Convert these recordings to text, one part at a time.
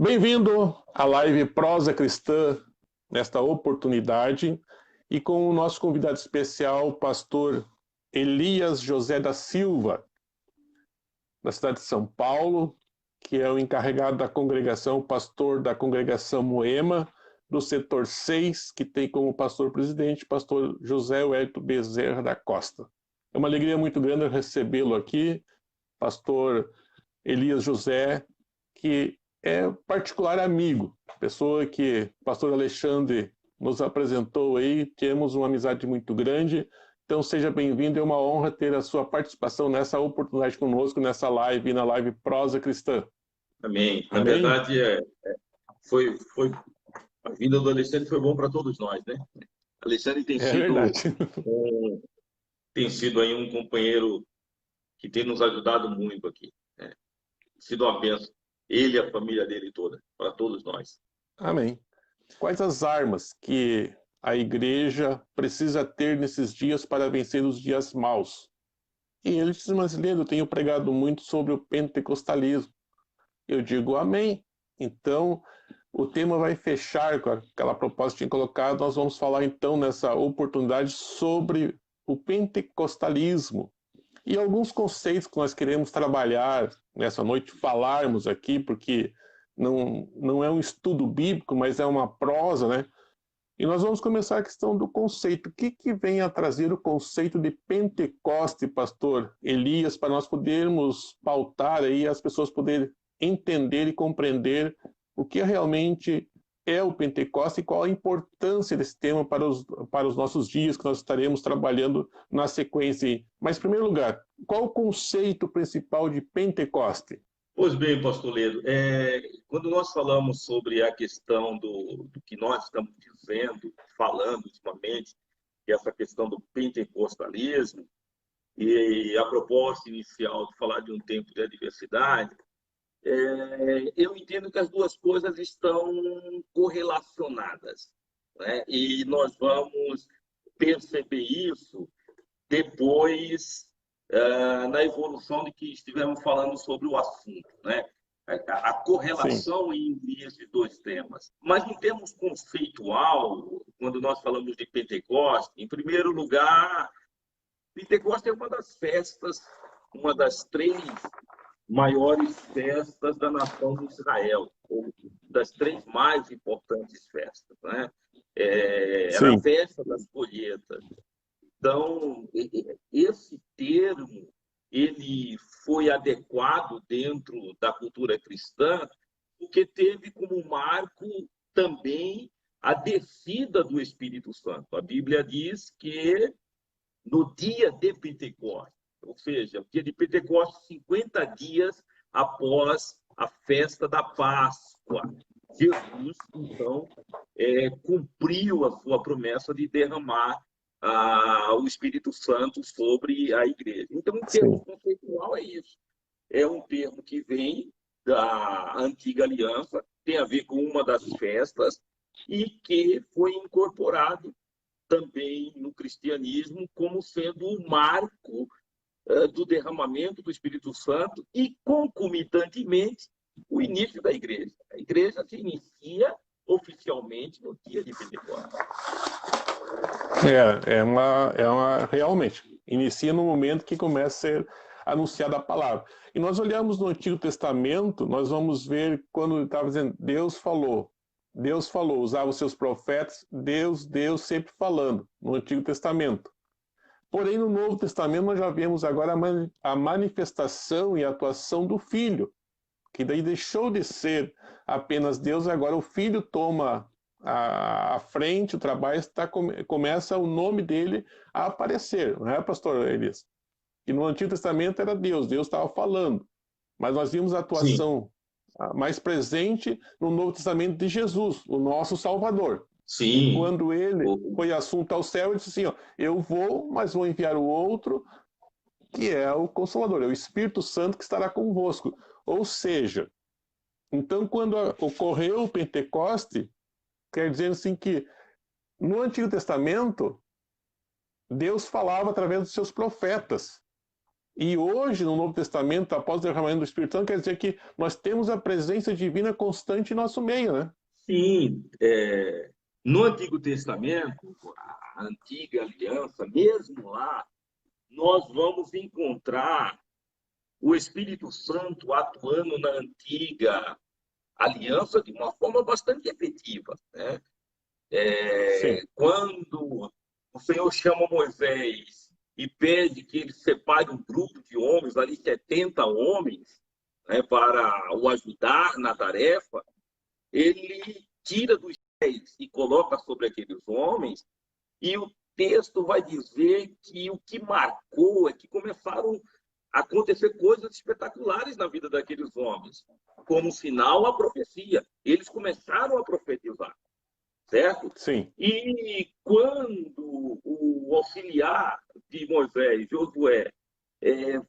Bem-vindo à live Prosa Cristã, nesta oportunidade, e com o nosso convidado especial, pastor Elias José da Silva, da cidade de São Paulo, que é o encarregado da congregação, o pastor da congregação Moema, do setor 6, que tem como pastor presidente pastor José Wellington Bezerra da Costa. É uma alegria muito grande recebê-lo aqui, pastor Elias José, que é particular amigo, pessoa que o pastor Alexandre nos apresentou aí, temos uma amizade muito grande, então seja bem-vindo, é uma honra ter a sua participação nessa oportunidade conosco, nessa live, na live Prosa Cristã. Amém. Na Amém? verdade, foi, a vida do Alexandre foi bom para todos nós, né? Alexandre É verdade. tem sido aí um companheiro que tem nos ajudado muito aqui, né? Sido uma bênção. Ele e a família dele toda, para todos nós. Amém. Quais as armas que a igreja precisa ter nesses dias para vencer os dias maus? E ele disse, mas Leandro, eu tenho pregado muito sobre o pentecostalismo. Eu digo amém. Então, o tema vai fechar com aquela proposta que tinha colocado. Nós vamos falar então nessa oportunidade sobre o pentecostalismo e alguns conceitos que nós queremos trabalhar nessa noite, falarmos aqui, porque não é um estudo bíblico, mas é uma prosa, né? E nós vamos começar a questão do conceito. O que vem a trazer o conceito de Pentecoste, pastor Elias, para nós podermos pautar aí, as pessoas poderem entender e compreender o que realmente é o Pentecoste e qual a importância desse tema para os nossos dias que nós estaremos trabalhando na sequência. Mas, em primeiro lugar, qual o conceito principal de Pentecoste? Pois bem, pastor Ledo, quando nós falamos sobre a questão do que nós estamos falando ultimamente, que é essa questão do pentecostalismo, e a proposta inicial de falar de um tempo de adversidade, eu entendo que as duas coisas estão correlacionadas, né? E nós vamos perceber isso depois, na evolução de que estivemos falando sobre o assunto, né? A Sim, correlação entre esses dois temas. Mas, em termos conceitual, quando nós falamos de Pentecostes, em primeiro lugar, Pentecostes é uma das festas, uma das três maiores festas da nação de Israel, ou das três mais importantes festas, né? Era a sim, festa das colheitas. Então, esse termo ele foi adequado dentro da cultura cristã, porque teve como marco também a descida do Espírito Santo. A Bíblia diz que no dia de Pentecostes, ou seja, o dia de Pentecostes, 50 dias após a festa da Páscoa. Jesus, então, cumpriu a sua promessa de derramar o Espírito Santo sobre a igreja. Então, em termos sim, conceitual, é isso. É um termo que vem da antiga aliança, tem a ver com uma das festas, e que foi incorporado também no cristianismo como sendo o marco do derramamento do Espírito Santo e, concomitantemente, o início da igreja. A igreja se inicia oficialmente no dia de Pentecostes. realmente, inicia no momento que começa a ser anunciada a palavra. E nós olhamos no Antigo Testamento, nós vamos ver quando estava dizendo, Deus falou, usava os seus profetas, Deus sempre falando, no Antigo Testamento. Porém, no Novo Testamento, nós já vemos agora a manifestação e a atuação do Filho, que daí deixou de ser apenas Deus, agora o Filho toma a frente, o trabalho começa o nome dele a aparecer, não é, pastor Elias? E no Antigo Testamento era Deus estava falando, mas nós vimos a Sim, atuação mais presente no Novo Testamento de Jesus, o nosso Salvador. E sim. quando ele foi assunto ao céu, ele disse assim, ó, eu vou, mas vou enviar o outro, que é o Consolador, é o Espírito Santo que estará convosco. Ou seja, então quando ocorreu o Pentecoste, quer dizer assim que no Antigo Testamento, Deus falava através dos seus profetas. E hoje, no Novo Testamento, após o derramamento do Espírito Santo, quer dizer que nós temos a presença divina constante em nosso meio, né? Sim, no Antigo Testamento, a antiga aliança, mesmo lá, nós vamos encontrar o Espírito Santo atuando na antiga aliança de uma forma bastante efetiva, né? Sim. Quando o Senhor chama Moisés e pede que ele separe um grupo de homens, ali 70 homens, né, para o ajudar na tarefa, ele tira dos pés e coloca sobre aqueles homens, e o texto vai dizer que o que marcou é que começaram a acontecer coisas espetaculares na vida daqueles homens. Como sinal, a profecia. Eles começaram a profetizar, certo? Sim. E quando o auxiliar de Moisés, Josué,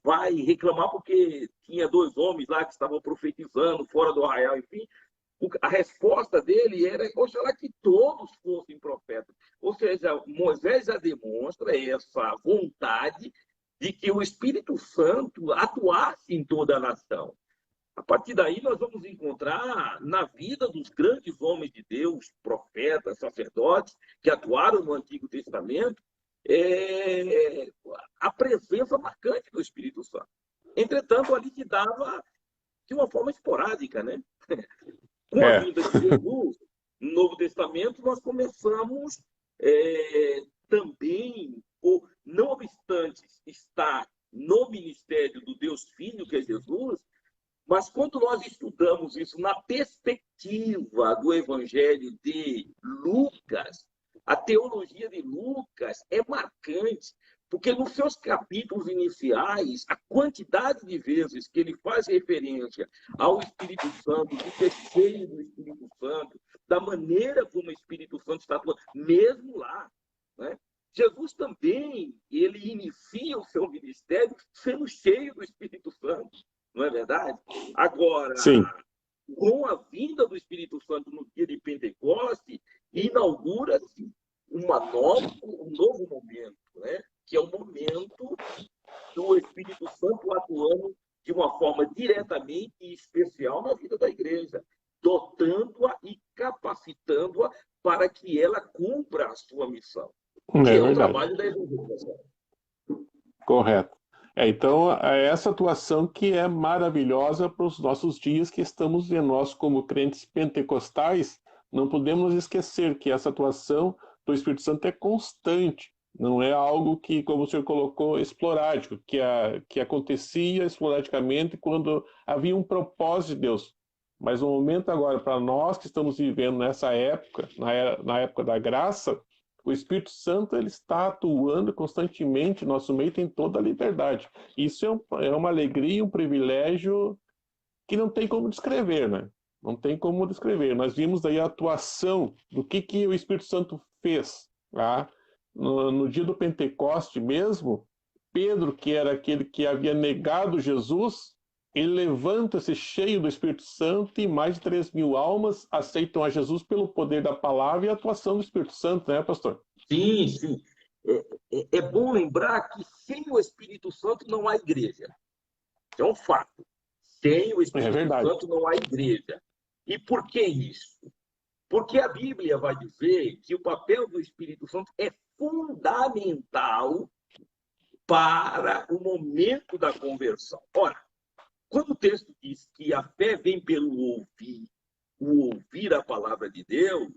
vai reclamar porque tinha dois homens lá que estavam profetizando fora do arraial, enfim, a resposta dele era: oxalá que todos fossem profetas. Ou seja, Moisés já demonstra essa vontade de que o Espírito Santo atuasse em toda a nação. A partir daí, nós vamos encontrar na vida dos grandes homens de Deus, profetas, sacerdotes, que atuaram no Antigo Testamento, a presença marcante do Espírito Santo. Entretanto, ali se dava de uma forma esporádica, né? Com a vinda de Jesus, no Novo Testamento, nós começamos também, ou, não obstante estar no ministério do Deus Filho, que é Jesus, mas quando nós estudamos isso na perspectiva do Evangelho de Lucas, a teologia de Lucas é marcante, porque nos seus capítulos iniciais, a quantidade de vezes que ele faz referência ao Espírito Santo, de ser cheio do Espírito Santo, da maneira como o Espírito Santo está atuando, mesmo lá, né? Jesus também, ele inicia o seu ministério sendo cheio do Espírito Santo, não é verdade? Agora, Sim. com a vinda do Espírito Santo no dia de Pentecoste, inaugura-se um novo momento, né? Que é o momento do Espírito Santo atuando de uma forma diretamente e especial na vida da igreja, dotando-a e capacitando-a para que ela cumpra a sua missão, É que é o verdade. trabalho da evangelização. Correto. Então, é essa atuação que é maravilhosa para os nossos dias que estamos vendo. Nós, como crentes pentecostais, não podemos esquecer que essa atuação do Espírito Santo é constante. Não é algo que, como o senhor colocou, esporádico, que acontecia esporadicamente quando havia um propósito de Deus. Mas no momento agora, para nós que estamos vivendo nessa época, na época da graça, o Espírito Santo ele está atuando constantemente, nosso meio tem toda a liberdade. Isso é uma alegria, um privilégio que não tem como descrever, né? Não tem como descrever. Nós vimos daí a atuação do que o Espírito Santo fez. Tá? No dia do Pentecoste mesmo, Pedro, que era aquele que havia negado Jesus, ele levanta-se cheio do Espírito Santo e mais de 3.000 almas aceitam a Jesus pelo poder da palavra e a atuação do Espírito Santo, né, pastor? Sim, sim. É bom lembrar que sem o Espírito Santo não há igreja. É um fato. Sem o É Espírito verdade. Santo não há igreja. E por que isso? Porque a Bíblia vai dizer que o papel do Espírito Santo é fundamental para o momento da conversão. Ora, quando o texto diz que a fé vem pelo ouvir a palavra de Deus,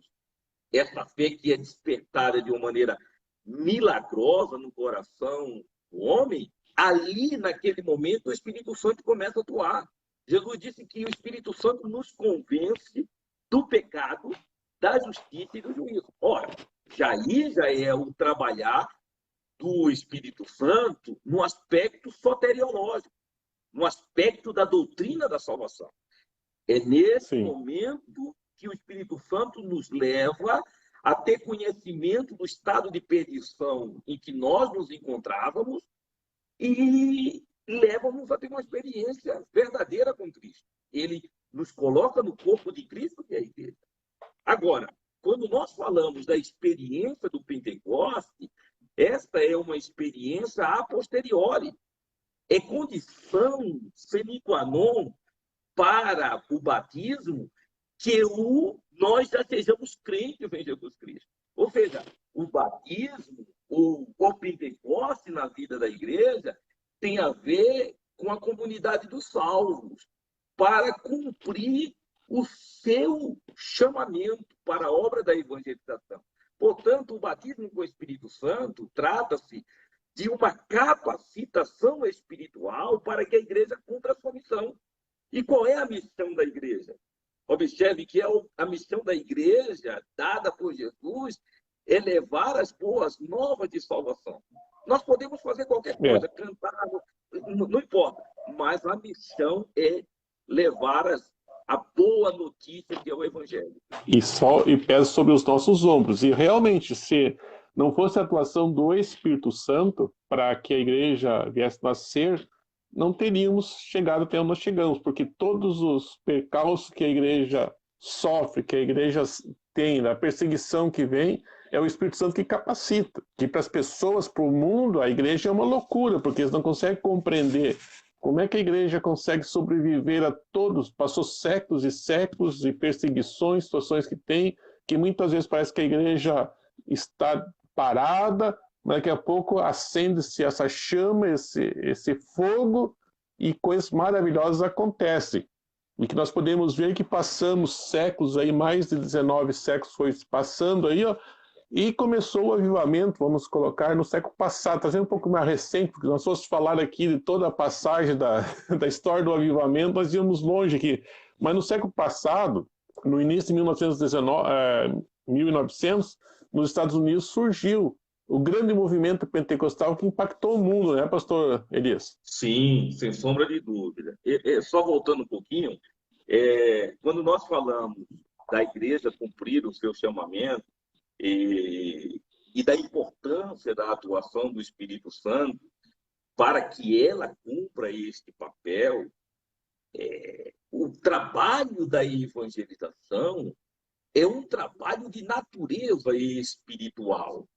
essa fé que é despertada de uma maneira milagrosa no coração do homem, ali, naquele momento, o Espírito Santo começa a atuar. Jesus disse que o Espírito Santo nos convence do pecado, da justiça e do juízo. Ora, já é o trabalhar do Espírito Santo no aspecto soteriológico, no aspecto da doutrina da salvação. É nesse Sim. momento que o Espírito Santo nos leva a ter conhecimento do estado de perdição em que nós nos encontrávamos e leva-nos a ter uma experiência verdadeira com Cristo. Ele nos coloca no corpo de Cristo, que é a igreja. Agora, quando nós falamos da experiência do Pentecoste, esta é uma experiência a posteriori. é condição sine qua non para o batismo que nós já sejamos crentes em Jesus Cristo. Ou seja, o batismo, o Pentecoste na vida da igreja, tem a ver com a comunidade dos salvos, para cumprir o seu chamamento para a obra da evangelização. Portanto, o batismo com o Espírito Santo trata-se de uma capacitação espiritual para que a igreja cumpra a sua missão. E qual é a missão da igreja? Observe que a missão da igreja, dada por Jesus, é levar as boas novas de salvação. Nós podemos fazer qualquer coisa, cantar, não importa, mas a missão é levar a boa notícia que é o Evangelho. E pesa sobre os nossos ombros. E realmente, se não fosse a atuação do Espírito Santo para que a igreja viesse a nascer, não teríamos chegado até onde nós chegamos, porque todos os percalços que a igreja sofre, que a igreja tem, a perseguição que vem, é o Espírito Santo que capacita. Que para as pessoas, para o mundo, a igreja é uma loucura, porque eles não conseguem compreender como é que a igreja consegue sobreviver a todos. Passou séculos e séculos de perseguições, situações que tem, que muitas vezes parece que a igreja está parada, mas daqui a pouco acende-se essa chama, esse fogo, e coisas maravilhosas acontecem. E que nós podemos ver que passamos séculos aí, mais de 19 séculos foi passando aí, ó, e começou o avivamento, vamos colocar, no século passado, trazendo um pouco mais recente, porque nós fosse falar aqui de toda a passagem da história do avivamento, nós íamos longe aqui. Mas no século passado, no início de 1900, nos Estados Unidos surgiu o grande movimento pentecostal que impactou o mundo, né, pastor Elias? Sim, sem sombra de dúvida. Só voltando um pouquinho, quando nós falamos da igreja cumprir o seu chamamento e da importância da atuação do Espírito Santo para que ela cumpra este papel, o trabalho da evangelização é um trabalho de natureza espiritual.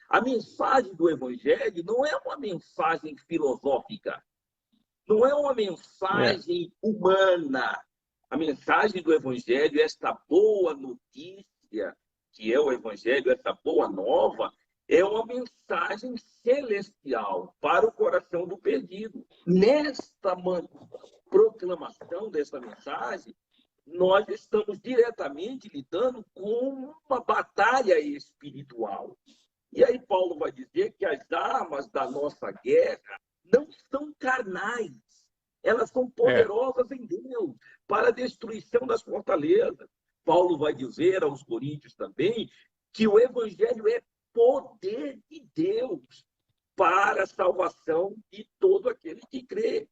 A mensagem do Evangelho não é uma mensagem filosófica, não é uma mensagem humana. A mensagem do Evangelho, esta boa notícia, que é o Evangelho, essa boa nova, é uma mensagem celestial para o coração do perdido. Nesta proclamação dessa mensagem, nós estamos diretamente lidando com uma batalha espiritual. E aí Paulo vai dizer que as armas da nossa guerra não são carnais, elas são poderosas em Deus para a destruição das fortalezas. Paulo vai dizer aos coríntios também que o evangelho é poder de Deus para a salvação de todo aquele que crê.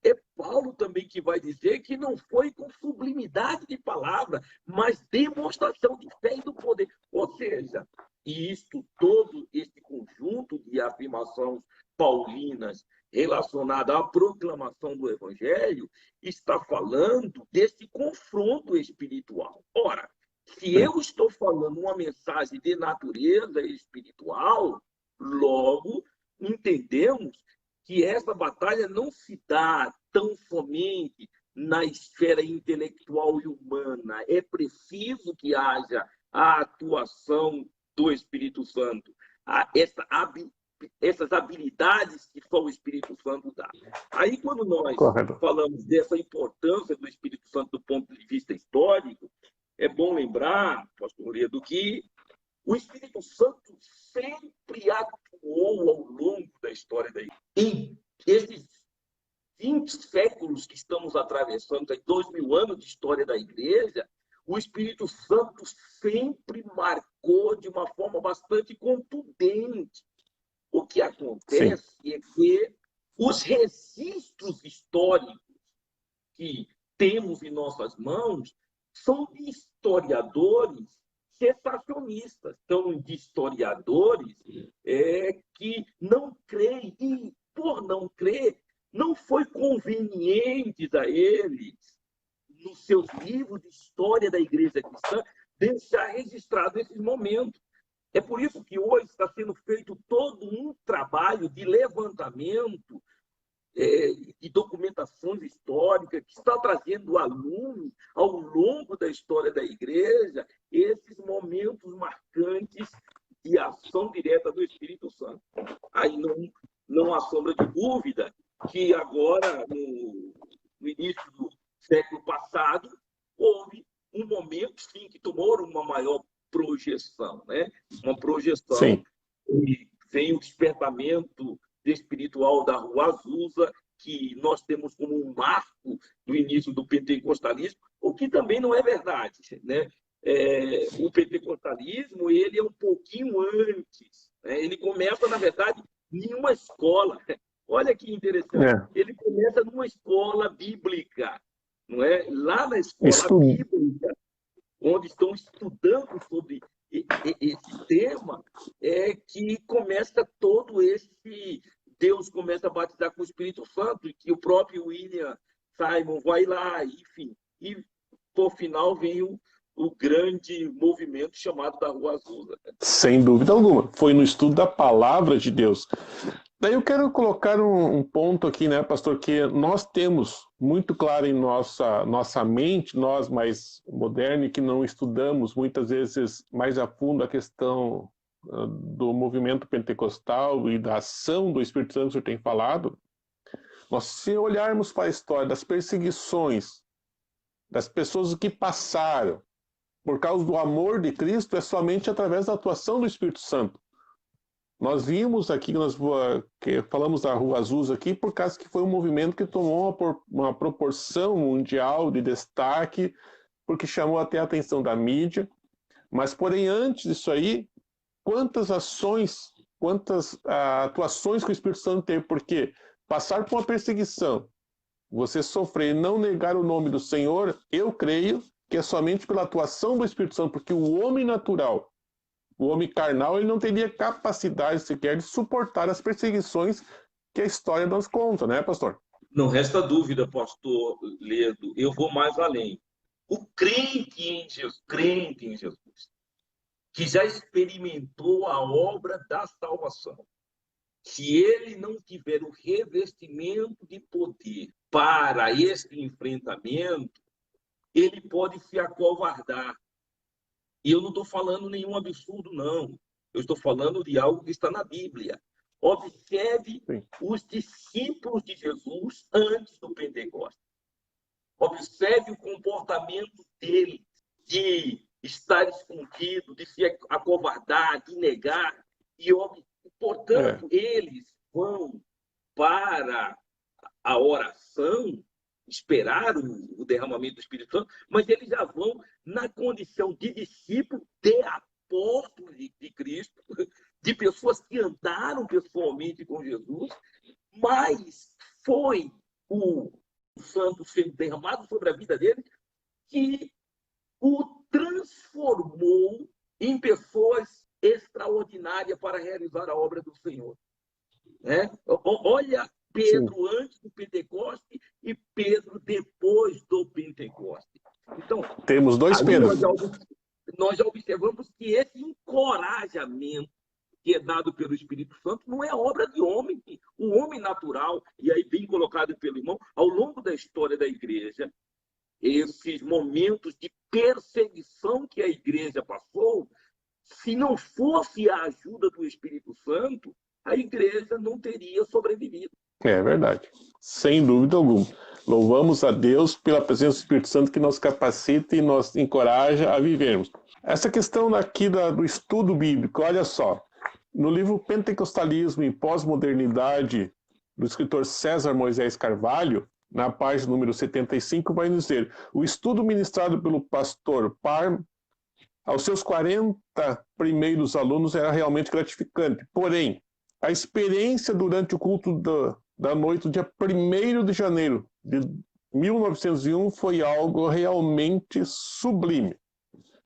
É Paulo também que vai dizer que não foi com sublimidade de palavra, mas demonstração de fé e do poder. Ou seja, todo esse conjunto de afirmações paulinas relacionadas à proclamação do Evangelho está falando desse confronto espiritual. Ora, se eu estou falando uma mensagem de natureza espiritual, logo entendemos que essa batalha não se dá tão somente na esfera intelectual e humana. É preciso que haja a atuação do Espírito Santo, essas habilidades que só o Espírito Santo dá. Aí, quando nós falamos dessa importância do Espírito Santo do ponto de vista histórico, é bom lembrar, pastor Ledo, que o Espírito Santo sempre atuou ao longo da história da igreja. Em esses 20 séculos que estamos atravessando, 2000 anos de história da igreja, o Espírito Santo sempre marcou de uma forma bastante contundente. O que acontece é que os registros históricos que temos em nossas mãos são de historiadores cessacionistas, são de historiadores que não creem, e por não crer, não foi conveniente a eles, nos seus livros de história da igreja cristã, deixar registrado esses momentos. É por isso que hoje está sendo feito todo um trabalho de levantamento de documentações históricas, que está trazendo à luz, ao longo da história da igreja, esses momentos marcantes de ação direta do Espírito Santo. Aí não há sombra de dúvida que agora, no início do século passado, houve um momento, sim, que tomou uma maior projeção, né? Uma projeção, Sim. e vem o despertamento espiritual da Rua Azusa, que nós temos como um marco do início do pentecostalismo, o que também não é verdade, né? O pentecostalismo ele é um pouquinho antes, né? Ele começa, na verdade, em uma escola. Olha que interessante. Ele começa numa escola bíblica, não é? Lá na escola bíblica, onde estão estudando sobre esse tema, é que começa todo esse... Deus começa a batizar com o Espírito Santo, e que o próprio William Simon vai lá, enfim. E, por final, vem o grande movimento chamado da Rua Azusa. Sem dúvida alguma. Foi no estudo da palavra de Deus. Daí eu quero colocar um ponto aqui, né, pastor, que nós temos muito claro em nossa mente, nós mais modernos, que não estudamos muitas vezes mais a fundo a questão do movimento pentecostal e da ação do Espírito Santo que o senhor tem falado. Nós, se olharmos para a história das perseguições, das pessoas que passaram por causa do amor de Cristo, é somente através da atuação do Espírito Santo. Nós vimos aqui, que falamos da Rua Azusa aqui, por causa que foi um movimento que tomou uma proporção mundial de destaque, porque chamou até a atenção da mídia. Mas, porém, antes disso aí, quantas ações, quantas atuações que o Espírito Santo teve, porque passar por uma perseguição, você sofrer e não negar o nome do Senhor, eu creio que é somente pela atuação do Espírito Santo, porque o homem natural, o homem carnal, ele não teria capacidade sequer de suportar as perseguições que a história nos conta, né, pastor? Não resta dúvida, pastor Ledo, eu vou mais além. O crente em Jesus, que já experimentou a obra da salvação, se ele não tiver o revestimento de poder para este enfrentamento, ele pode se acovardar. E eu não estou falando nenhum absurdo, não. Eu estou falando de algo que está na Bíblia. Observe os discípulos de Jesus antes do Pentecostes. Observe o comportamento deles de estar escondido, de se acovardar, de negar. E, portanto, eles vão para a oração, esperar o derramamento do Espírito Santo, mas eles já vão na condição de discípulo, de apóstolos de Cristo, de pessoas que andaram pessoalmente com Jesus, mas foi o Santo sendo derramado sobre a vida deles que o transformou em pessoas extraordinárias para realizar a obra do Senhor. Olha Pedro antes do Pentecoste e Pedro depois do Pentecoste. Então, temos dois Pedros. Nós já observamos que esse encorajamento que é dado pelo Espírito Santo não é obra de homem. O homem natural, e aí bem colocado pelo irmão, ao longo da história da igreja, esses momentos de perseguição que a igreja passou, se não fosse a ajuda do Espírito Santo, a igreja não teria sobrevivido. É verdade, sem dúvida alguma. Louvamos a Deus pela presença do Espírito Santo que nos capacita e nos encoraja a vivermos. Essa questão aqui do estudo bíblico, olha só, no livro Pentecostalismo e Pós-Modernidade, do escritor César Moisés Carvalho, na página número 75, vai nos dizer: o estudo ministrado pelo pastor Parr aos seus 40 primeiros alunos era realmente gratificante. Porém, a experiência durante o culto da noite do dia 1º de janeiro de 1901 foi algo realmente sublime.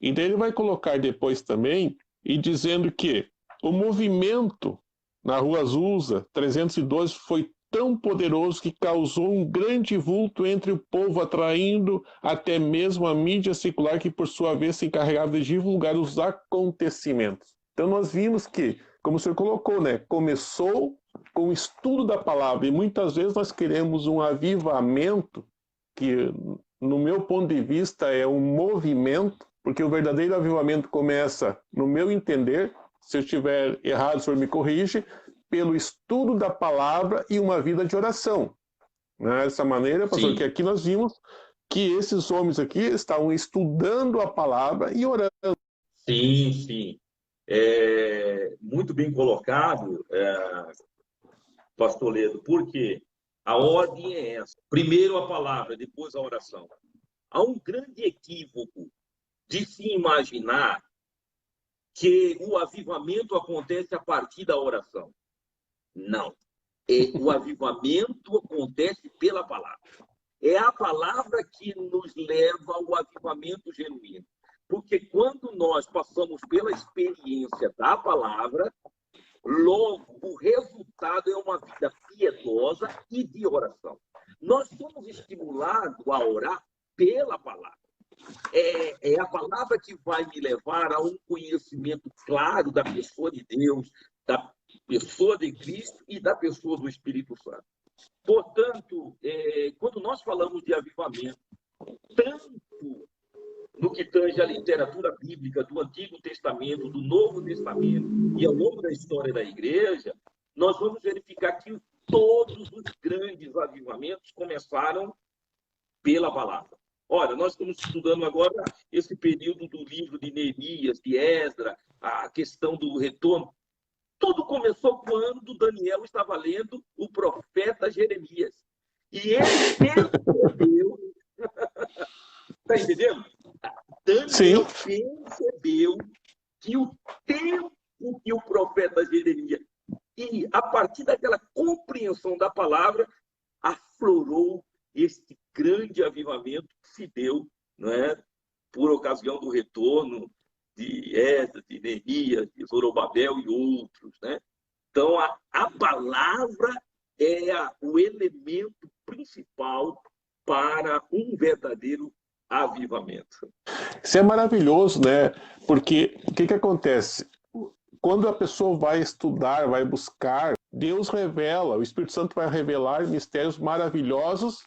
Então ele vai colocar depois também, e dizendo que o movimento na Rua Azusa 312 foi tão poderoso que causou um grande vulto entre o povo, atraindo até mesmo a mídia secular, que por sua vez se encarregava de divulgar os acontecimentos. Então nós vimos que, como o senhor colocou, né, começou com o estudo da palavra. E muitas vezes nós queremos um avivamento, que, no meu ponto de vista, é um movimento, porque o verdadeiro avivamento começa, no meu entender, se eu estiver errado, o senhor me corrige, pelo estudo da palavra e uma vida de oração. Dessa maneira, pastor, que Sim, aqui nós vimos que esses homens aqui estavam estudando a palavra e orando. sim, sim. Muito bem colocado, pastor Ledo, porque a ordem é essa. Primeiro a palavra, depois a oração. Há um grande equívoco de se imaginar que o avivamento acontece a partir da oração. Não. O avivamento acontece pela palavra. É a palavra que nos leva ao avivamento genuíno. Porque quando nós passamos pela experiência da palavra, logo o resultado é uma vida piedosa e de oração. Nós somos estimulados a orar pela palavra. É a palavra que vai me levar a um conhecimento claro da pessoa de Deus, da pessoa de Cristo e da pessoa do Espírito Santo. Portanto, quando nós falamos de avivamento, tanto no que tange à literatura bíblica do Antigo Testamento, do Novo Testamento e ao longo da história da igreja, nós vamos verificar que todos os grandes avivamentos começaram pela palavra. Olha, nós estamos estudando agora esse período do livro de Neemias, de Esdra, a questão do retorno. Tudo começou quando Daniel estava lendo o profeta Jeremias. E ele percebeu, está entendendo? Sim, Daniel percebeu que o tempo que o profeta Jeremias, e a partir daquela compreensão da palavra, aflorou este grande avivamento que se deu, não é, por ocasião do retorno de Esdras, de Neemias, de Zorobabel e outros, né? Então, a palavra é o elemento principal para um verdadeiro avivamento. isso é maravilhoso, né? Porque o que acontece? Quando a pessoa vai estudar, vai buscar, Deus revela, o Espírito Santo vai revelar mistérios maravilhosos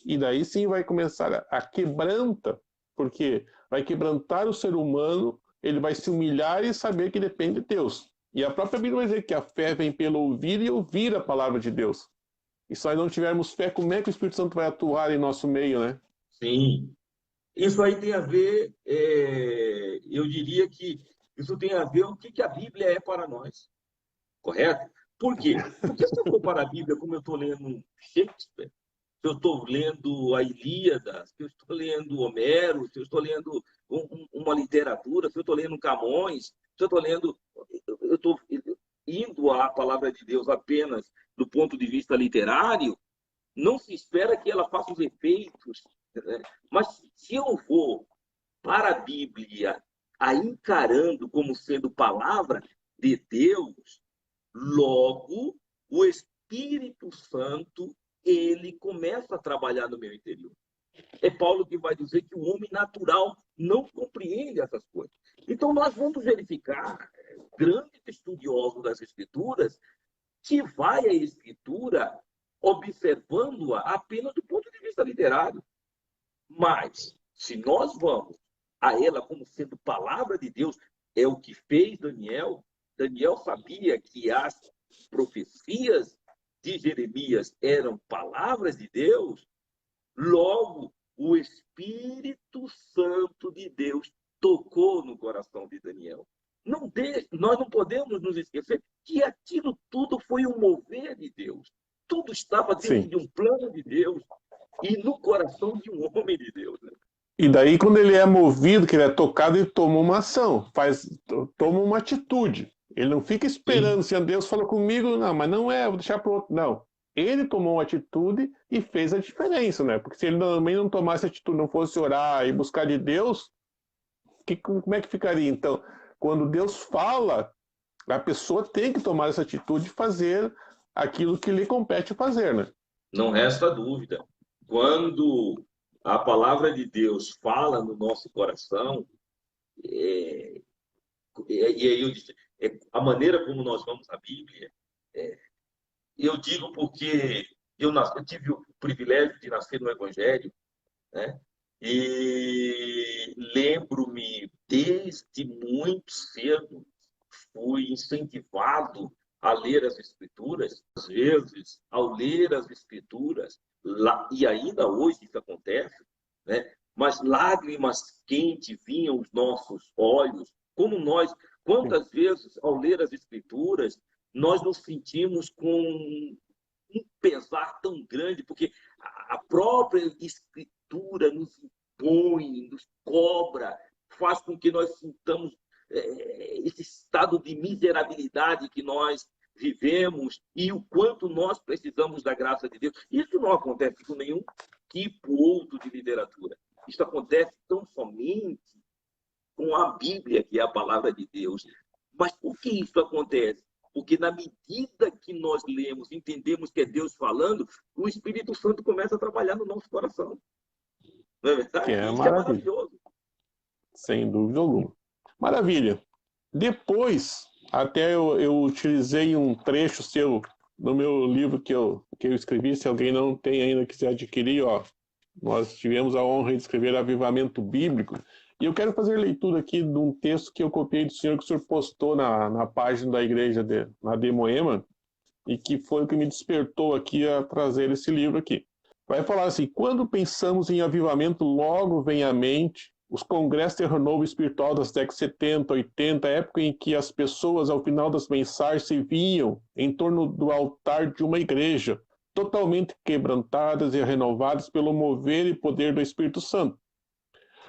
e daí sim vai começar a quebranta, porque vai quebrantar o ser humano, ele vai se humilhar e saber que depende de Deus. E a própria Bíblia vai dizer que a fé vem pelo ouvir e ouvir a palavra de Deus. E se nós não tivermos fé, como é que o Espírito Santo vai atuar em nosso meio, né? Sim, isso aí tem a ver, eu diria que isso tem a ver com o que a Bíblia é para nós, correto? Por quê? Porque se eu for para a Bíblia, como eu estou lendo Shakespeare, se eu estou lendo a Ilíada, se eu estou lendo Homero, se eu estou lendo uma literatura, se eu estou lendo Camões, se eu estou lendo. Eu estou indo à palavra de Deus apenas do ponto de vista literário, não se espera que ela faça os efeitos. Né? Mas se eu vou para a Bíblia a encarando como sendo palavra de Deus, logo o Espírito Santo ele começa a trabalhar no meu interior. É Paulo que vai dizer que o homem natural não compreende essas coisas. Então, nós vamos verificar, grandes estudiosos das Escrituras, que vai a Escritura observando-a apenas do ponto de vista literário. Mas, se nós vamos a ela como sendo palavra de Deus, é o que fez Daniel. Daniel sabia que as profecias de Jeremias eram palavras de Deus, logo o Espírito Santo de Deus tocou no coração de Daniel. Nós não podemos nos esquecer que aquilo tudo foi um mover de Deus. Tudo estava dentro Sim. de um plano de Deus e no coração de um homem de Deus. Né? E daí, quando ele é movido, que ele é tocado, ele toma uma ação, toma uma atitude. Ele não fica esperando Sim, se Deus falou comigo, não, mas não é, vou deixar para o outro. Não. Ele tomou uma atitude e fez a diferença, né? Porque se ele também não tomasse atitude, não fosse orar e buscar de Deus, como é que ficaria? Então, quando Deus fala, a pessoa tem que tomar essa atitude e fazer aquilo que lhe compete fazer, né? não resta dúvida. Quando a palavra de Deus fala no nosso coração, e aí eu disse, a maneira como nós vamos à Bíblia, eu digo porque eu tive o privilégio de nascer no Evangelho, né? E lembro-me, desde muito cedo, fui incentivado a ler as Escrituras. Às vezes, ao ler as Escrituras, e ainda hoje isso acontece, né? Mas lágrimas quentes vinham aos nossos olhos, como nós, quantas vezes, ao ler as Escrituras, nós nos sentimos com um pesar tão grande, porque a própria Escritura nos impõe, nos cobra, faz com que nós sintamos esse estado de miserabilidade que nós vivemos e o quanto nós precisamos da graça de Deus. Isso não acontece com nenhum tipo outro de literatura. Isso acontece tão somente com a Bíblia, que é a palavra de Deus. Mas por que isso acontece? Porque na medida que nós lemos, entendemos que é Deus falando, o Espírito Santo começa a trabalhar no nosso coração. Não é verdade? Que é Isso é maravilha. maravilhoso. Sem dúvida alguma. Maravilha. Depois, até eu utilizei um trecho seu no meu livro que eu escrevi. Se alguém não tem ainda, quiser adquirir, ó, nós tivemos a honra de escrever Avivamento Bíblico. E eu quero fazer leitura aqui de um texto que eu copiei do senhor, que o senhor postou na página da igreja na Demoema, e que foi o que me despertou aqui a trazer esse livro aqui. Vai falar assim: quando pensamos em avivamento, logo vem à mente os congressos de renovo espiritual das décadas 70, 80, época em que as pessoas, ao final das mensagens, se viam em torno do altar de uma igreja, totalmente quebrantadas e renovadas pelo mover e poder do Espírito Santo.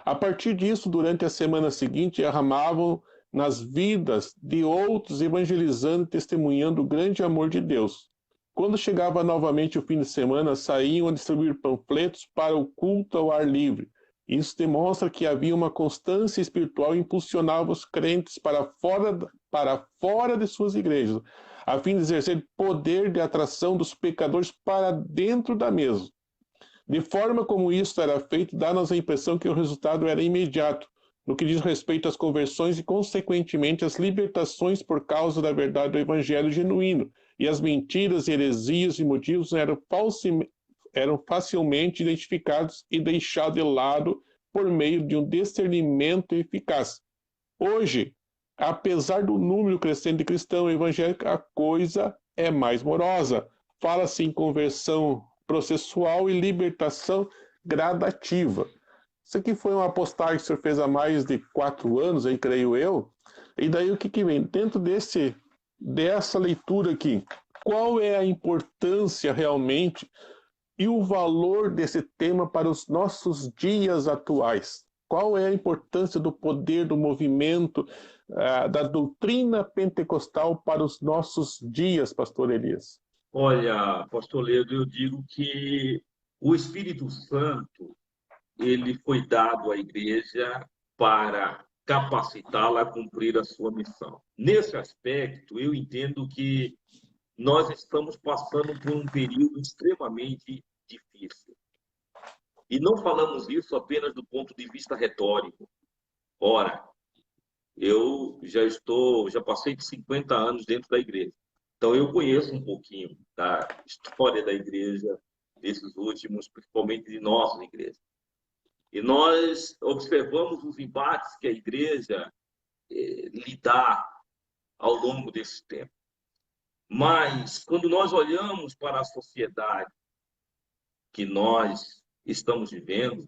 A partir disso, durante a semana seguinte, derramavam nas vidas de outros, evangelizando e testemunhando o grande amor de Deus. Quando chegava novamente o fim de semana, saíam a distribuir panfletos para o culto ao ar livre. Isso demonstra que havia uma constância espiritual e impulsionava os crentes para fora de suas igrejas, a fim de exercer poder de atração dos pecadores para dentro da mesma. De forma como isso era feito, dá-nos a impressão que o resultado era imediato, no que diz respeito às conversões e, consequentemente, às libertações por causa da verdade do evangelho genuíno, e as mentiras, heresias e motivos eram facilmente identificados e deixados de lado por meio de um discernimento eficaz. Hoje, apesar do número crescente de cristãos evangélicos, a coisa é mais morosa. Fala-se em conversão processual e libertação gradativa. Isso aqui foi uma postagem que o senhor fez há mais de 4 anos, aí, creio eu. E daí o que vem? Dentro dessa leitura aqui, qual é a importância realmente e o valor desse tema para os nossos dias atuais? Qual é a importância do poder do movimento, da doutrina pentecostal para os nossos dias, pastor Elias? Olha, pastor Ledo, eu digo que o Espírito Santo ele foi dado à igreja para capacitá-la a cumprir a sua missão. Nesse aspecto, eu entendo que nós estamos passando por um período extremamente difícil. E não falamos isso apenas do ponto de vista retórico. Ora, eu já passei de 50 anos dentro da igreja. Então, eu conheço um pouquinho da história da igreja, desses últimos, principalmente de nossa igreja. E nós observamos os embates que a igreja lidar ao longo desse tempo. Mas, quando nós olhamos para a sociedade que nós estamos vivendo,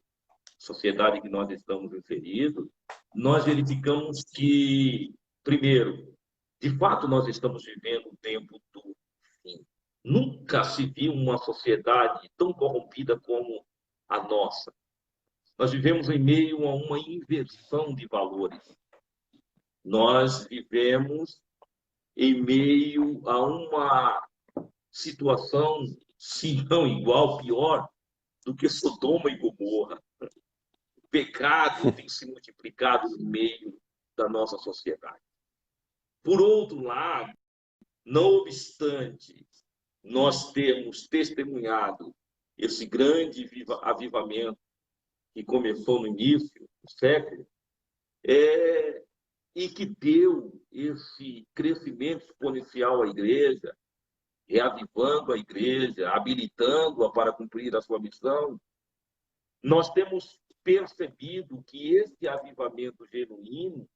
sociedade que nós estamos inseridos, nós verificamos que, primeiro, de fato, nós estamos vivendo um tempo do fim. Nunca se viu uma sociedade tão corrompida como a nossa. Nós vivemos em meio a uma inversão de valores. Nós vivemos em meio a uma situação, se não igual, pior, do que Sodoma e Gomorra. O pecado tem se multiplicado no meio da nossa sociedade. Por outro lado, não obstante nós termos testemunhado esse grande avivamento que começou no início do século, e que deu esse crescimento exponencial à igreja, reavivando a igreja, habilitando-a para cumprir a sua missão, nós temos percebido que esse avivamento genuíno,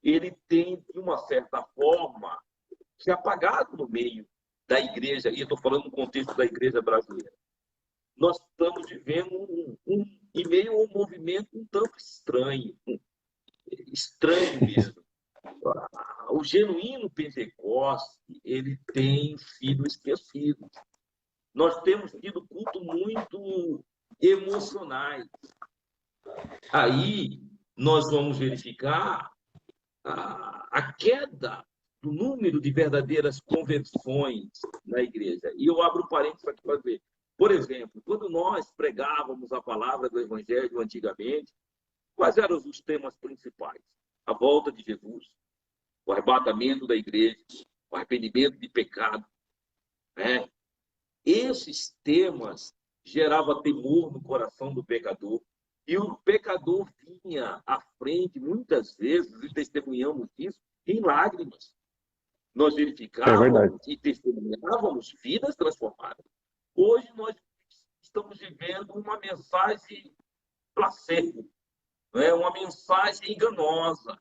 ele tem, de uma certa forma, se apagado no meio da igreja, e eu estou falando no contexto da igreja brasileira. Nós estamos vivendo em meio a um movimento um tanto estranho mesmo. O genuíno Pentecoste, ele tem sido esquecido. Nós temos tido culto muito emocionais. Aí nós vamos verificar a queda do número de verdadeiras conversões na igreja. E eu abro parênteses aqui para ver. Por exemplo, quando nós pregávamos a palavra do Evangelho antigamente, quais eram os temas principais? A volta de Jesus, o arrebatamento da igreja, o arrependimento de pecado. Né? Esses temas geravam temor no coração do pecador. E o pecador vinha à frente, muitas vezes, e testemunhamos isso, em lágrimas. Nós verificávamos e testemunhávamos vidas transformadas. Hoje nós estamos vivendo uma mensagem placebo, né? Uma mensagem enganosa,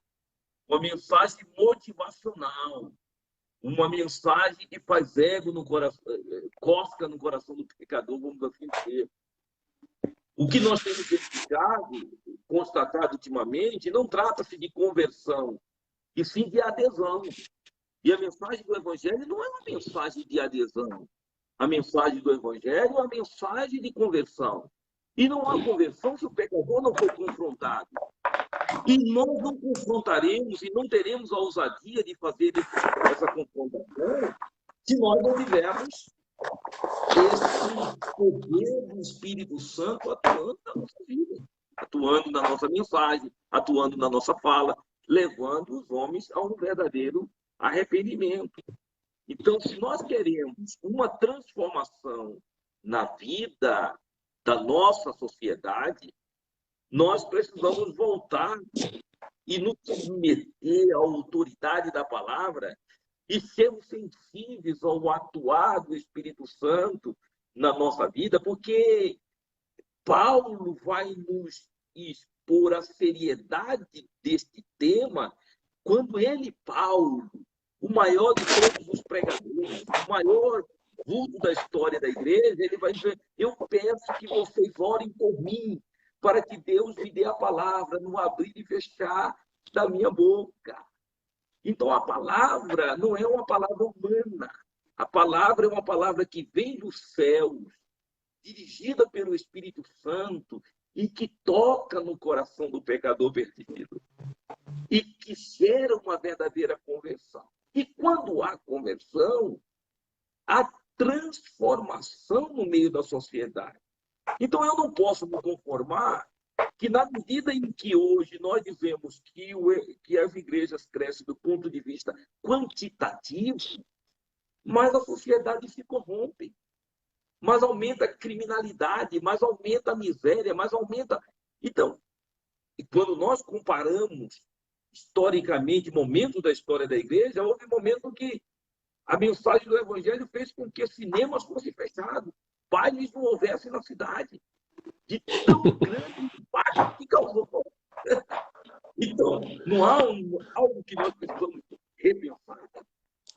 uma mensagem motivacional, uma mensagem que faz ego no coração, cosca no coração do pecador, vamos assim dizer. O que nós temos verificado, constatado ultimamente, não trata-se de conversão, e sim de adesão. E a mensagem do Evangelho não é uma mensagem de adesão. A mensagem do Evangelho é uma mensagem de conversão. E não há conversão se o pecador não for confrontado. E nós não confrontaremos e não teremos a ousadia de fazer essa confrontação se nós não tivermos esse poder do Espírito Santo atuando na nossa vida, atuando na nossa mensagem, atuando na nossa fala, levando os homens a um verdadeiro arrependimento. Então, se nós queremos uma transformação na vida da nossa sociedade, nós precisamos voltar e nos submeter à autoridade da palavra e sermos sensíveis ao atuar do Espírito Santo na nossa vida, porque Paulo vai nos expor a seriedade deste tema quando ele, Paulo, o maior de todos os pregadores, o maior vulto da história da igreja, ele vai dizer: eu peço que vocês orem por mim, para que Deus me dê a palavra no abrir e fechar da minha boca. Então, a palavra não é uma palavra humana. A palavra é uma palavra que vem dos céus, dirigida pelo Espírito Santo e que toca no coração do pecador perdido e que gera uma verdadeira conversão. E quando há conversão, há transformação no meio da sociedade. Então, eu não posso me conformar que, na medida em que hoje nós dizemos que as igrejas crescem do ponto de vista quantitativo, mais a sociedade se corrompe, mais aumenta a criminalidade, mais aumenta a miséria, mais aumenta... Então, e quando nós comparamos historicamente momentos da história da igreja, houve momento que a mensagem do Evangelho fez com que cinemas fossem fechados, bailes não houvesse na cidade, de tão grande impacto que causou. Então, não há algo que nós precisamos repensar.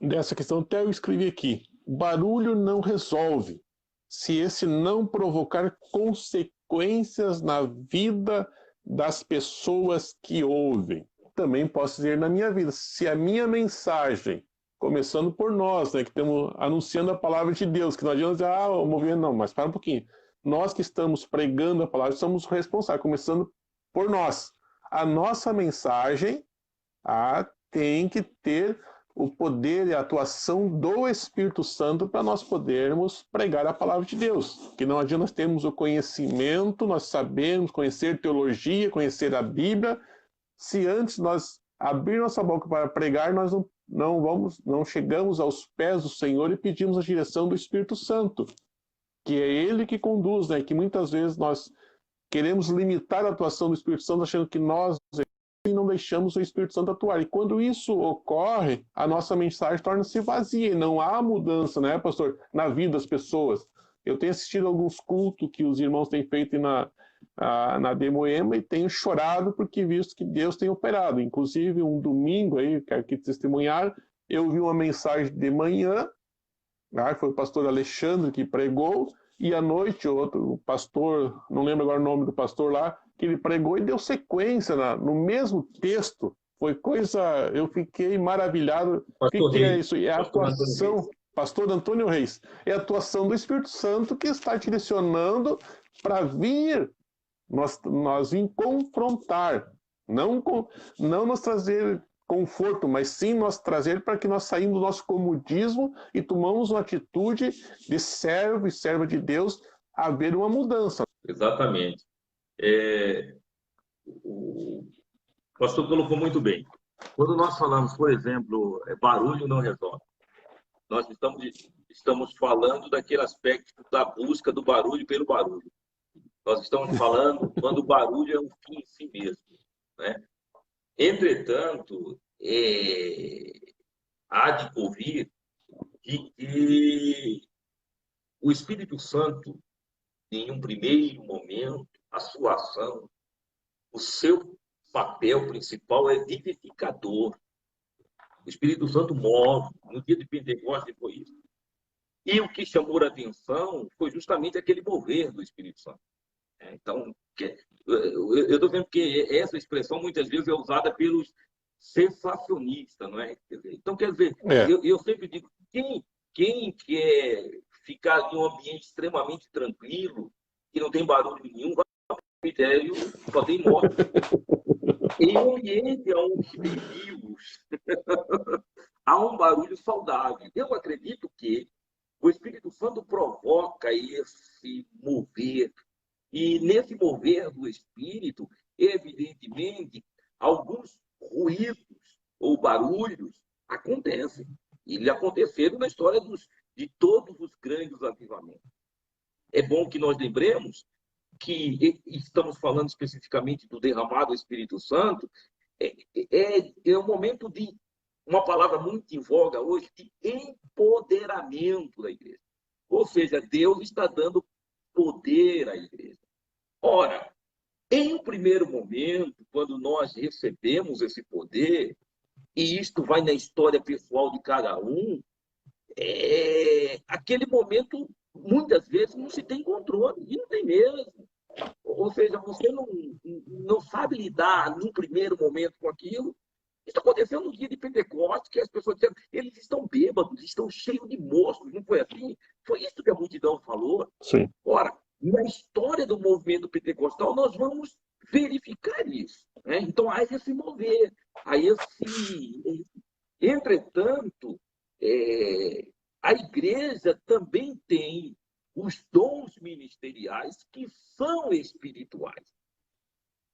Dessa questão, até eu escrevi aqui: barulho não resolve, se esse não provocar consequências na vida das pessoas que ouvem. Também posso dizer na minha vida, se a minha mensagem, começando por nós, né, que estamos anunciando a palavra de Deus, que não adianta dizer, o movimento não, mas para um pouquinho. Nós que estamos pregando a palavra, somos responsáveis, começando por nós. A nossa mensagem tem que ter o poder e a atuação do Espírito Santo para nós podermos pregar a palavra de Deus. Que não adianta nós termos o conhecimento, nós sabemos conhecer teologia, conhecer a Bíblia, se antes nós abrir nossa boca para pregar, nós não chegamos aos pés do Senhor e pedimos a direção do Espírito Santo, que é Ele que conduz, né? Que muitas vezes nós queremos limitar a atuação do Espírito Santo achando que nós não deixamos o Espírito Santo atuar. E quando isso ocorre, a nossa mensagem torna-se vazia, e não há mudança, né, pastor, na vida das pessoas. Eu tenho assistido alguns cultos que os irmãos têm feito na Demoema e tenho chorado porque visto que Deus tem operado. Inclusive, um domingo aí, quero aqui testemunhar, eu vi uma mensagem de manhã, foi o pastor Alexandre que pregou, e à noite outro pastor, não lembro agora o nome do pastor lá, que ele pregou e deu sequência no mesmo texto. Foi coisa, eu fiquei maravilhado. O que é isso? É a atuação, pastor Antônio Reis, é a atuação do Espírito Santo que está te direcionando para vir, nós vir confrontar, não nos trazer conforto, mas sim nós trazer para que nós saímos do nosso comodismo e tomamos uma atitude de servo e serva de Deus, haver uma mudança. Exatamente. O pastor colocou muito bem. Quando nós falamos, por exemplo, barulho não resolve, nós estamos falando daquele aspecto da busca do barulho pelo barulho. Nós estamos falando quando o barulho é um fim em si mesmo, né? Entretanto, há de ouvir que o Espírito Santo, em um primeiro momento, a sua ação, o seu papel principal é vivificador. O Espírito Santo move. No dia de Pentecostes foi isso. E o que chamou a atenção foi justamente aquele mover do Espírito Santo. Então, eu estou vendo que essa expressão muitas vezes é usada pelos sensacionistas, não é? Então, quer dizer, eu sempre digo, quem quer ficar em um ambiente extremamente tranquilo, que não tem barulho nenhum, vai para o cemitério, só tem morte. Em um ambiente onde tem vivos, há um barulho saudável. Eu acredito que o Espírito Santo provoca esse mover. E nesse mover do Espírito, evidentemente, alguns ruídos ou barulhos acontecem. E aconteceram na história de todos os grandes avivamentos. É bom que nós lembremos que estamos falando especificamente do derramado do Espírito Santo, é um momento de, uma palavra muito em voga hoje, de empoderamento da igreja. Ou seja, Deus está dando poder à igreja. Ora, em um primeiro momento, quando nós recebemos esse poder, e isto vai na história pessoal de cada um, aquele momento, muitas vezes, não se tem controle, e não tem mesmo. Ou seja, você não sabe lidar, num primeiro momento, com aquilo. Isso aconteceu no dia de Pentecostes, que as pessoas disseram, eles estão bêbados, estão cheios de monstros, não foi assim? Foi isso que a multidão falou. Sim. Ora, na história do movimento pentecostal, nós vamos verificar isso, né? Então, há esse mover, há esse... Entretanto, a igreja também tem os dons ministeriais que são espirituais.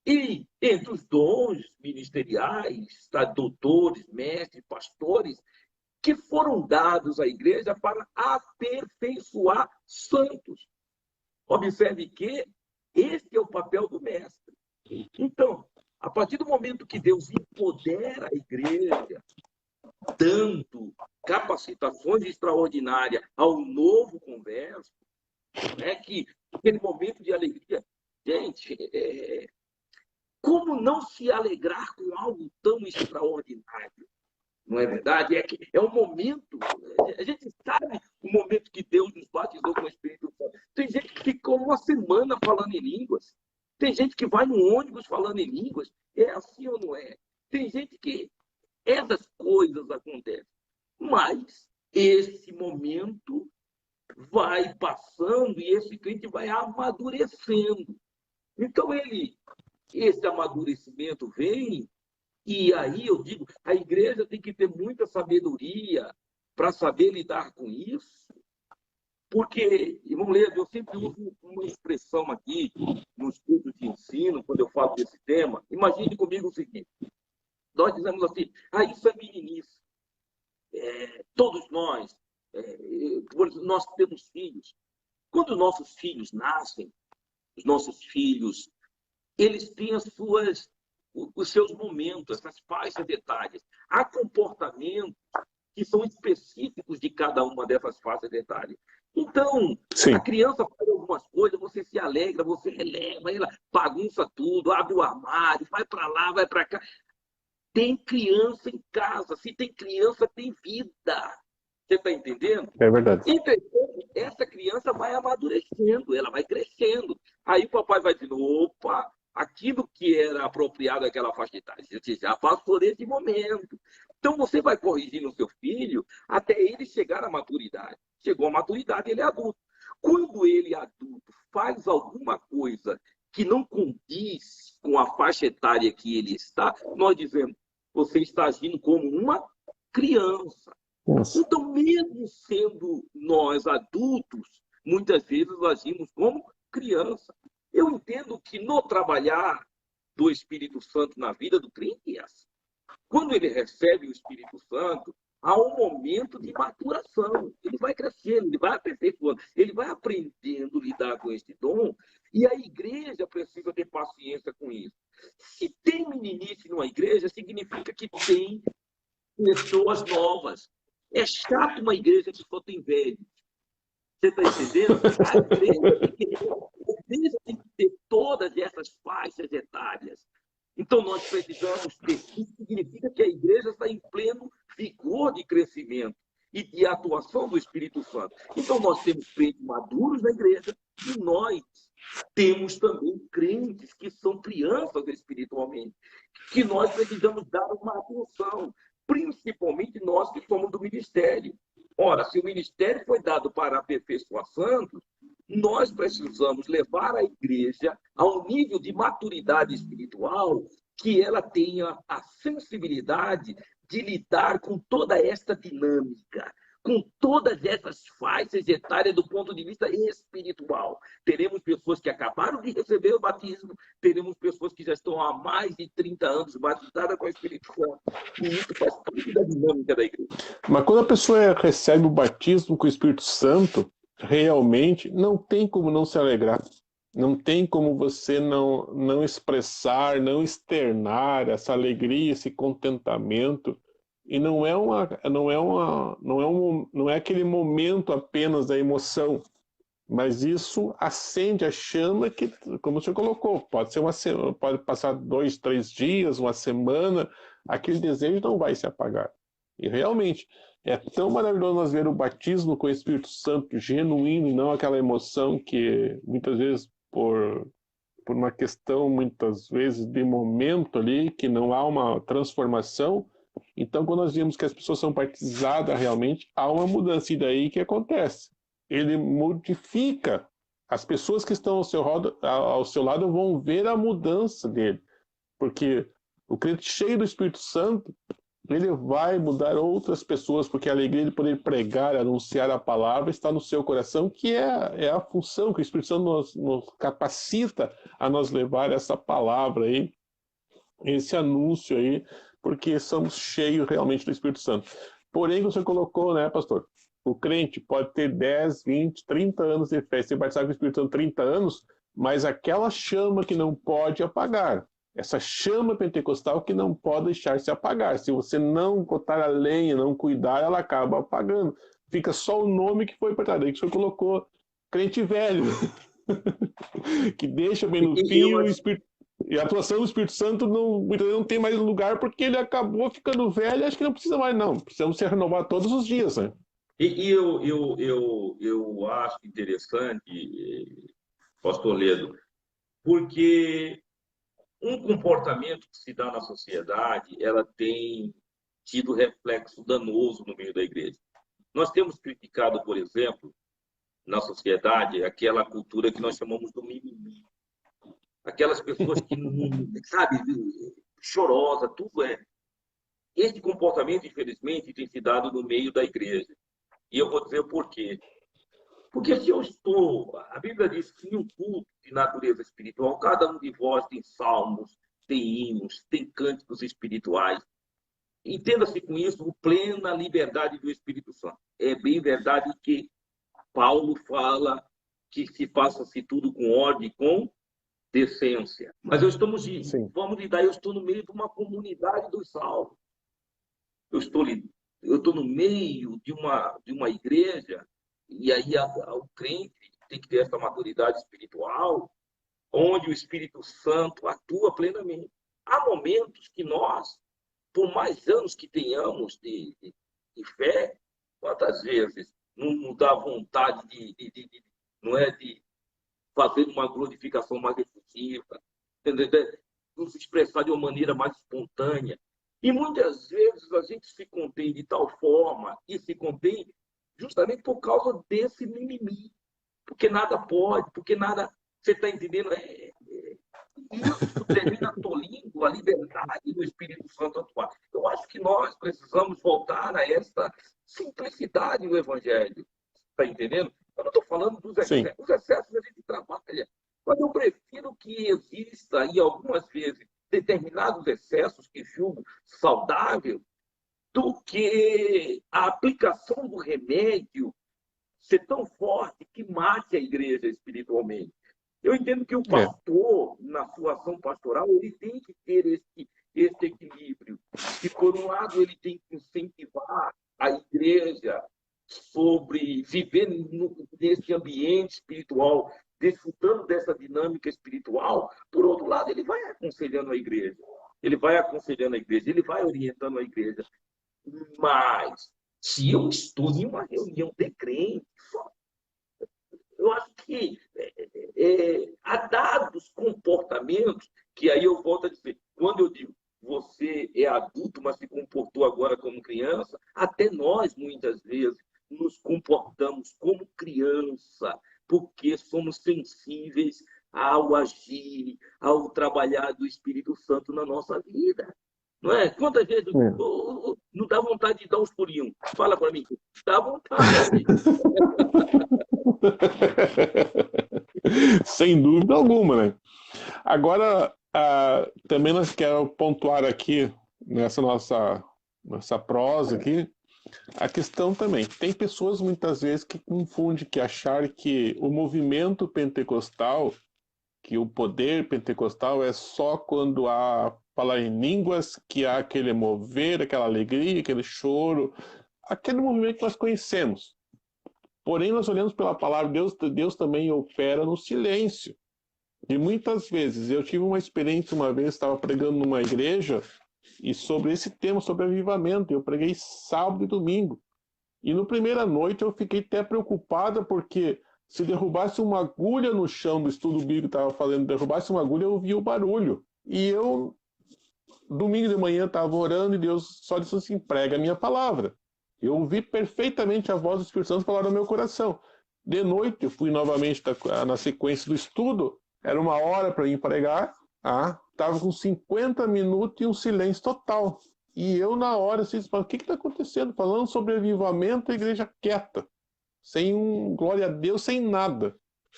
E entre os dons ministeriais, está doutores, mestres, pastores, que foram dados à igreja para aperfeiçoar santos. Observe que esse é o papel do mestre. Então, a partir do momento que Deus empodera a igreja, dando capacitações extraordinárias ao novo converso, que aquele momento de alegria, gente, como não se alegrar com algo tão extraordinário? Não é verdade? É um momento, a gente sabe o momento que Deus nos batizou com o Espírito Santo. Tem gente que ficou uma semana falando em línguas. Tem gente que vai no ônibus falando em línguas. É assim ou não é? Tem gente que essas coisas acontecem. Mas esse momento vai passando e esse crente vai amadurecendo. Então, esse amadurecimento vem. E aí eu digo, a igreja tem que ter muita sabedoria para saber lidar com isso, porque, irmão Leandro, eu sempre uso uma expressão aqui nos cursos de ensino, quando eu falo desse tema. Imagine comigo o seguinte, nós dizemos assim, isso é meninice. Todos nós temos filhos. Quando nossos filhos nascem, os nossos filhos, eles têm as suas os seus momentos, essas faixas etárias. Há comportamentos que são específicos de cada uma dessas faixas etárias. Então, Sim. a criança faz algumas coisas, você se alegra, você releva, ela bagunça tudo, abre o armário, vai para lá, vai para cá. Tem criança em casa. Se tem criança, tem vida. Você está entendendo? É verdade. Entretanto, essa criança vai amadurecendo, ela vai crescendo. Aí o papai vai dizendo, opa, aquilo que era apropriado àquela faixa etária, você já passou desse momento. Então você vai corrigindo o seu filho até ele chegar à maturidade. Chegou à maturidade, ele é adulto. Quando ele é adulto, faz alguma coisa que não condiz com a faixa etária que ele está, nós dizemos, você está agindo como uma criança. Nossa. Então, mesmo sendo nós adultos, muitas vezes agimos como criança. Eu entendo que no trabalhar do Espírito Santo na vida do crente é assim. Quando ele recebe o Espírito Santo, há um momento de maturação. Ele vai crescendo, ele vai aperfeiçoando, ele vai aprendendo a lidar com esse dom, e a igreja precisa ter paciência com isso. Se tem meninice numa igreja, significa que tem pessoas novas. É chato uma igreja que só tem velhos. Você está entendendo? A igreja tem que ter todas essas faixas etárias. Então, nós precisamos ter. Isso significa que a igreja está em pleno vigor de crescimento e de atuação do Espírito Santo. Então, nós temos crentes maduros na igreja e nós temos também crentes que são crianças espiritualmente, que nós precisamos dar uma atenção, principalmente nós que somos do ministério. Ora, se o ministério foi dado para aperfeiçoar santos, nós precisamos levar a igreja a um nível de maturidade espiritual que ela tenha a sensibilidade de lidar com toda esta dinâmica, com todas essas faixas etárias do ponto de vista espiritual. Teremos pessoas que acabaram de receber o batismo, teremos pessoas que já estão há mais de 30 anos batizadas com o Espírito Santo. E isso faz parte da dinâmica da igreja. Mas quando a pessoa recebe o batismo com o Espírito Santo, realmente não tem como não se alegrar. Não tem como você não expressar, não externar essa alegria, esse contentamento. E não é aquele momento apenas da emoção, mas isso acende a chama que, como você colocou, pode passar 2, 3 dias, uma semana, aquele desejo não vai se apagar. E realmente é tão maravilhoso nós ver o batismo com o Espírito Santo genuíno e não aquela emoção que muitas vezes por uma questão muitas vezes de momento ali, que não há uma transformação. Então, quando nós vemos que as pessoas são batizadas realmente, há uma mudança. E daí que acontece? Ele modifica. As pessoas que estão ao seu lado vão ver a mudança dele. Porque o crente cheio do Espírito Santo, ele vai mudar outras pessoas, porque a alegria de poder pregar, anunciar a palavra está no seu coração, que é a função que o Espírito Santo nos capacita a nós levar essa palavra aí, esse anúncio aí, porque somos cheios realmente do Espírito Santo. Porém, você colocou, né, pastor? O crente pode ter 10, 20, 30 anos de fé, ser batizado com o Espírito Santo 30 anos, mas aquela chama que não pode apagar, essa chama pentecostal que não pode deixar se apagar. Se você não botar a lenha, não cuidar, ela acaba apagando. Fica só o nome que foi para aí que o senhor colocou, crente velho, que deixa bem no fim o Espírito. E a atuação do Espírito Santo não tem mais lugar porque ele acabou ficando velho e acho que não precisa mais, não. Precisamos se renovar todos os dias, né? E eu acho interessante, pastor Ledo, porque um comportamento que se dá na sociedade, ela tem tido reflexo danoso no meio da igreja. Nós temos criticado, por exemplo, na sociedade, aquela cultura que nós chamamos do mimimi. Aquelas pessoas que, sabe, chorosa, tudo é. Esse comportamento, infelizmente, tem se dado no meio da igreja. E eu vou dizer o porquê. Porque se eu estou... A Bíblia diz que em um culto de natureza espiritual, cada um de vós tem salmos, tem hinos, tem cânticos espirituais. Entenda-se com isso plena liberdade do Espírito Santo. É bem verdade que Paulo fala que se faça-se tudo com ordem e com decência. Mas Sim. vamos lidar, eu estou no meio de uma comunidade dos salvos. Eu estou no meio de uma igreja, e aí o crente tem que ter essa maturidade espiritual, onde o Espírito Santo atua plenamente. Há momentos que nós, por mais anos que tenhamos de fé, quantas vezes não dá vontade não é, de fazer uma glorificação mais efusiva, entendeu? Nos expressar de uma maneira mais espontânea. E muitas vezes a gente se contém de tal forma e se contém justamente por causa desse mimimi. Porque nada pode, porque nada. Você está entendendo? Isso termina tolindo a liberdade do Espírito Santo atuar. Eu acho que nós precisamos voltar a essa simplicidade do Evangelho. Está entendendo? Eu não estou falando dos Sim. excessos. Os excessos a gente trabalha. Mas eu prefiro que exista, e algumas vezes, determinados excessos que julgo saudável, do que a aplicação do remédio ser tão forte que mate a igreja espiritualmente. Eu entendo que o É. pastor, na sua ação pastoral, ele tem que ter esse equilíbrio. E, por um lado, ele tem que incentivar a igreja sobre viver nesse ambiente espiritual, desfrutando dessa dinâmica espiritual. Por outro lado, ele vai aconselhando a igreja. Ele vai aconselhando a igreja, ele vai orientando a igreja. Mas, se eu estou em uma reunião de crentes, eu acho que há dados comportamentos que aí eu volto a dizer, quando eu digo você é adulto, mas se comportou agora como criança, até nós, muitas vezes, nos comportamos como criança, porque somos sensíveis ao agir, ao trabalhar do Espírito Santo na nossa vida. Não é? Quantas vezes É. não dá vontade de dar uns pulinhos? Fala para mim. Dá vontade. Sem dúvida alguma, né? Agora, também nós quero pontuar aqui, nessa nossa prosa aqui, a questão também. Tem pessoas muitas vezes que confundem, que achar que o movimento pentecostal, que o poder pentecostal é só quando há falar em línguas, que há aquele mover, aquela alegria, aquele choro, aquele movimento que nós conhecemos. Porém, nós olhamos pela palavra de Deus, Deus também opera no silêncio. E muitas vezes, eu tive uma experiência uma vez, estava pregando numa igreja, e sobre esse tema, sobre avivamento, eu preguei sábado e domingo. E no primeira noite eu fiquei até preocupada, porque se derrubasse uma agulha no chão do estudo bíblico que estava falando, derrubasse uma agulha, eu ouvia o barulho. E eu, domingo de manhã, estava orando e Deus só disse assim, prega a minha palavra. Eu ouvi perfeitamente a voz do Espírito Santo falar no meu coração. De noite, eu fui novamente na sequência do estudo, era 1 hora para ir pregar, estava com 50 minutos e um silêncio total. E eu, na hora, assim, o que está acontecendo? Falando sobre avivamento, a igreja quieta, sem glória a Deus, sem nada.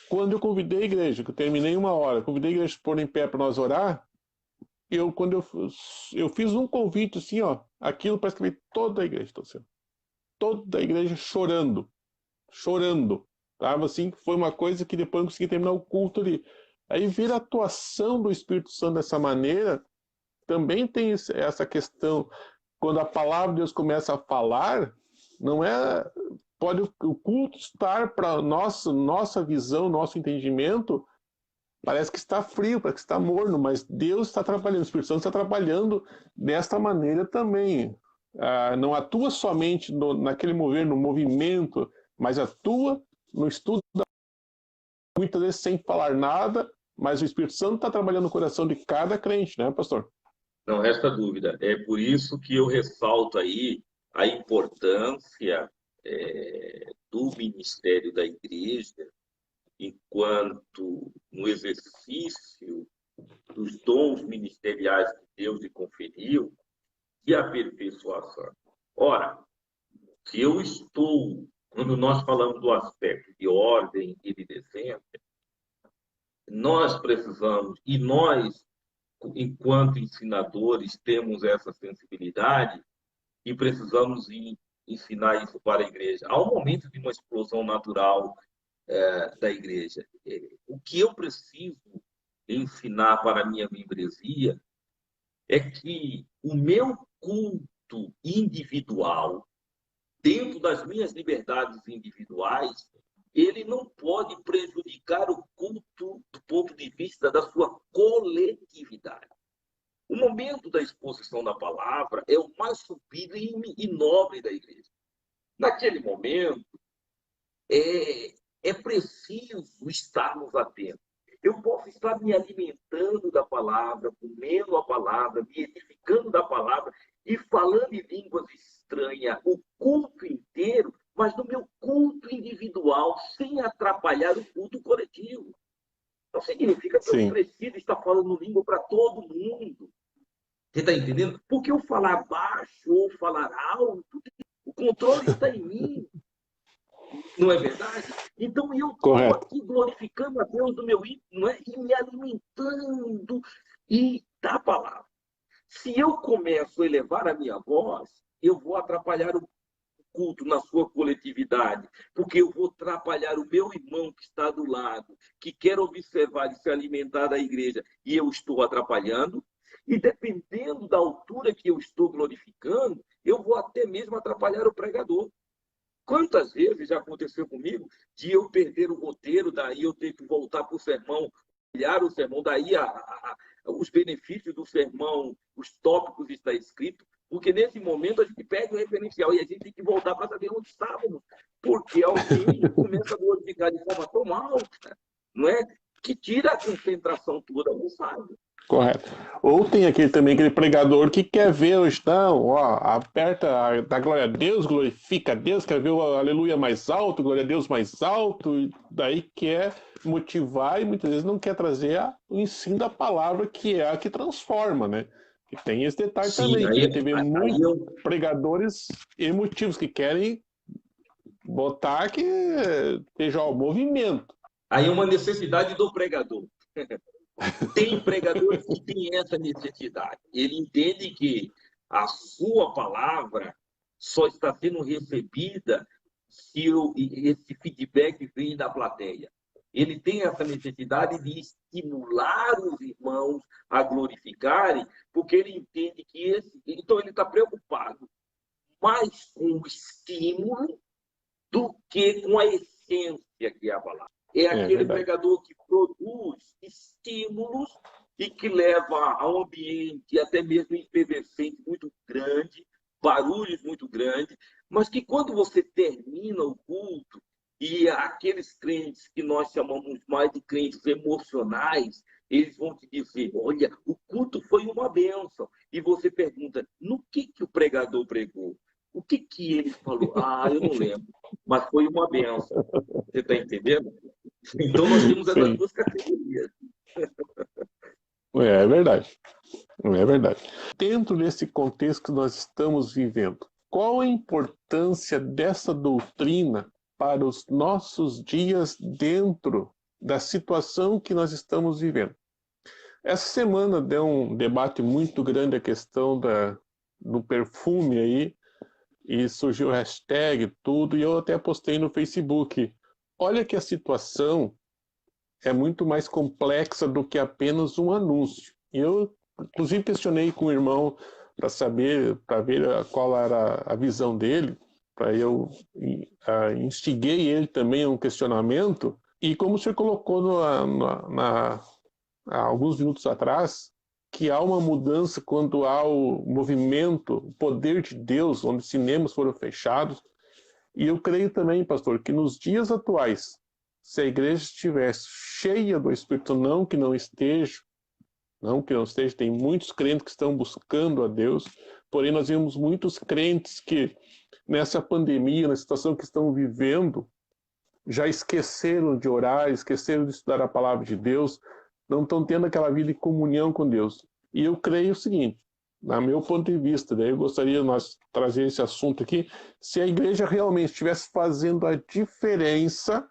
Quando eu convidei a igreja, que eu terminei 1 hora, convidei a igreja a pôr em pé para nós orar, quando eu fiz um convite assim, aquilo parece que veio toda a igreja, toda a igreja chorando, chorando. Tava assim, foi uma coisa que depois eu consegui terminar o culto ali. Aí ver a atuação do Espírito Santo dessa maneira, também tem essa questão, quando a palavra de Deus começa a falar, não é, pode o culto estar para nossa visão, nosso entendimento, parece que está frio, parece que está morno, mas Deus está trabalhando, o Espírito Santo está trabalhando desta maneira também. Não atua somente naquele mover, no movimento, mas atua no estudo, muitas vezes sem falar nada, mas o Espírito Santo está trabalhando no coração de cada crente, né, pastor? Não resta dúvida. É por isso que eu ressalto aí a importância do ministério da igreja enquanto no exercício dos dons ministeriais que Deus lhe conferiu e aperfeiçoação. Ora, se eu estou, quando nós falamos do aspecto de ordem e de decência, nós precisamos, e nós, enquanto ensinadores, temos essa sensibilidade e precisamos ensinar isso para a igreja. Há um momento de uma explosão natural da igreja. O que eu preciso ensinar para a minha membresia é que o meu culto individual, dentro das minhas liberdades individuais, ele não pode prejudicar o culto do ponto de vista da sua coletividade. O momento da exposição da palavra é o mais sublime e nobre da igreja. Naquele momento, é preciso estarmos atentos. Eu posso estar me alimentando da palavra, comendo a palavra, me edificando da palavra e falando em línguas estranhas o culto inteiro, mas no meu culto individual, sem atrapalhar o culto coletivo. Não significa que eu preciso estar falando língua para todo mundo. Você está entendendo? Porque eu falar baixo ou falar alto, o controle está em mim. Não é verdade? Então eu estou aqui glorificando a Deus do meu íntimo, não é? E me alimentando da palavra. Se eu começo a elevar a minha voz, eu vou atrapalhar o culto na sua coletividade, porque eu vou atrapalhar o meu irmão que está do lado, que quer observar e se alimentar da igreja, e eu estou atrapalhando. E dependendo da altura que eu estou glorificando, eu vou até mesmo atrapalhar o pregador. Quantas vezes já aconteceu comigo de eu perder o roteiro, daí eu ter que voltar para o sermão, olhar o sermão, daí os benefícios do sermão, os tópicos está escrito, porque nesse momento a gente perde o referencial e a gente tem que voltar para saber onde estávamos, porque alguém começa a glorificar de forma tão alta, não é? Que tira a concentração toda, não sabe. Correto. Ou tem aquele pregador que quer ver hoje, não, ó, aperta, dá glória a Deus, glorifica a Deus, quer ver o aleluia mais alto, glória a Deus mais alto, e daí quer motivar e muitas vezes não quer trazer o ensino da palavra, que é a que transforma, né? E tem esse detalhe também, que a gente vê muitos pregadores emotivos que querem botar que seja o movimento. Aí é uma necessidade do pregador. Tem pregadores que têm essa necessidade. Ele entende que a sua palavra só está sendo recebida se esse feedback vem da plateia. Ele tem essa necessidade de estimular os irmãos a glorificarem, porque ele entende que então ele está preocupado mais com o estímulo do que com a essência que é a palavra. É aquele pregador que produz estímulos e que leva a um ambiente até mesmo efervescente muito grande, barulhos muito grandes, mas que quando você termina o culto e aqueles crentes que nós chamamos mais de crentes emocionais, eles vão te dizer, olha, o culto foi uma bênção. E você pergunta, no que o pregador pregou? O que ele falou? Ah, eu não lembro, mas foi uma bênção. Você está entendendo? Então, nós temos essas duas categorias. É verdade. É verdade. Dentro desse contexto que nós estamos vivendo, qual a importância dessa doutrina para os nossos dias dentro da situação que nós estamos vivendo? Essa semana deu um debate muito grande a questão do perfume aí, e surgiu hashtag tudo, e eu até postei no Facebook. Olha que a situação é muito mais complexa do que apenas um anúncio. E eu, inclusive, questionei com o irmão para saber, para ver qual era a visão dele, para eu instiguei ele também a um questionamento, e como o senhor colocou há alguns minutos atrás, que há uma mudança quando há o movimento, o poder de Deus, onde cinemas foram fechados. E eu creio também, pastor, que nos dias atuais, se a igreja estivesse cheia do Espírito, não que não esteja, tem muitos crentes que estão buscando a Deus, porém nós vemos muitos crentes que nessa pandemia, na situação que estão vivendo, já esqueceram de orar, esqueceram de estudar a palavra de Deus, não estão tendo aquela vida de comunhão com Deus. E eu creio o seguinte, no meu ponto de vista, daí eu gostaria de nós trazer esse assunto aqui, se a igreja realmente estivesse fazendo a diferença,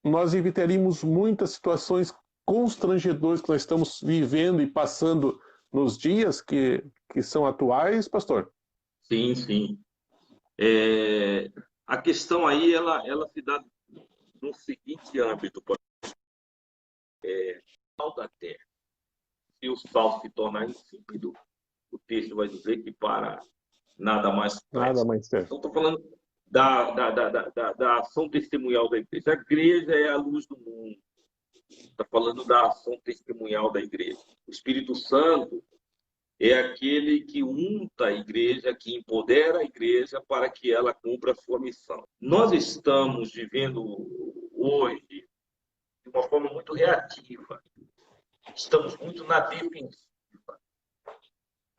nós evitaríamos muitas situações constrangedoras que nós estamos vivendo e passando nos dias que são atuais, pastor? Sim, sim. A questão aí, ela se dá no seguinte âmbito, sal da terra. Se o sal se tornar insípido, o texto vai dizer que para nada mais Nada presta. mais certo. Então, estou falando da ação testemunhal da igreja. A igreja é a luz do mundo. Está falando da ação testemunhal da igreja. O Espírito Santo é aquele que unta a igreja, que empodera a igreja para que ela cumpra a sua missão. Nós estamos vivendo hoje de uma forma muito reativa. Estamos muito na defensiva.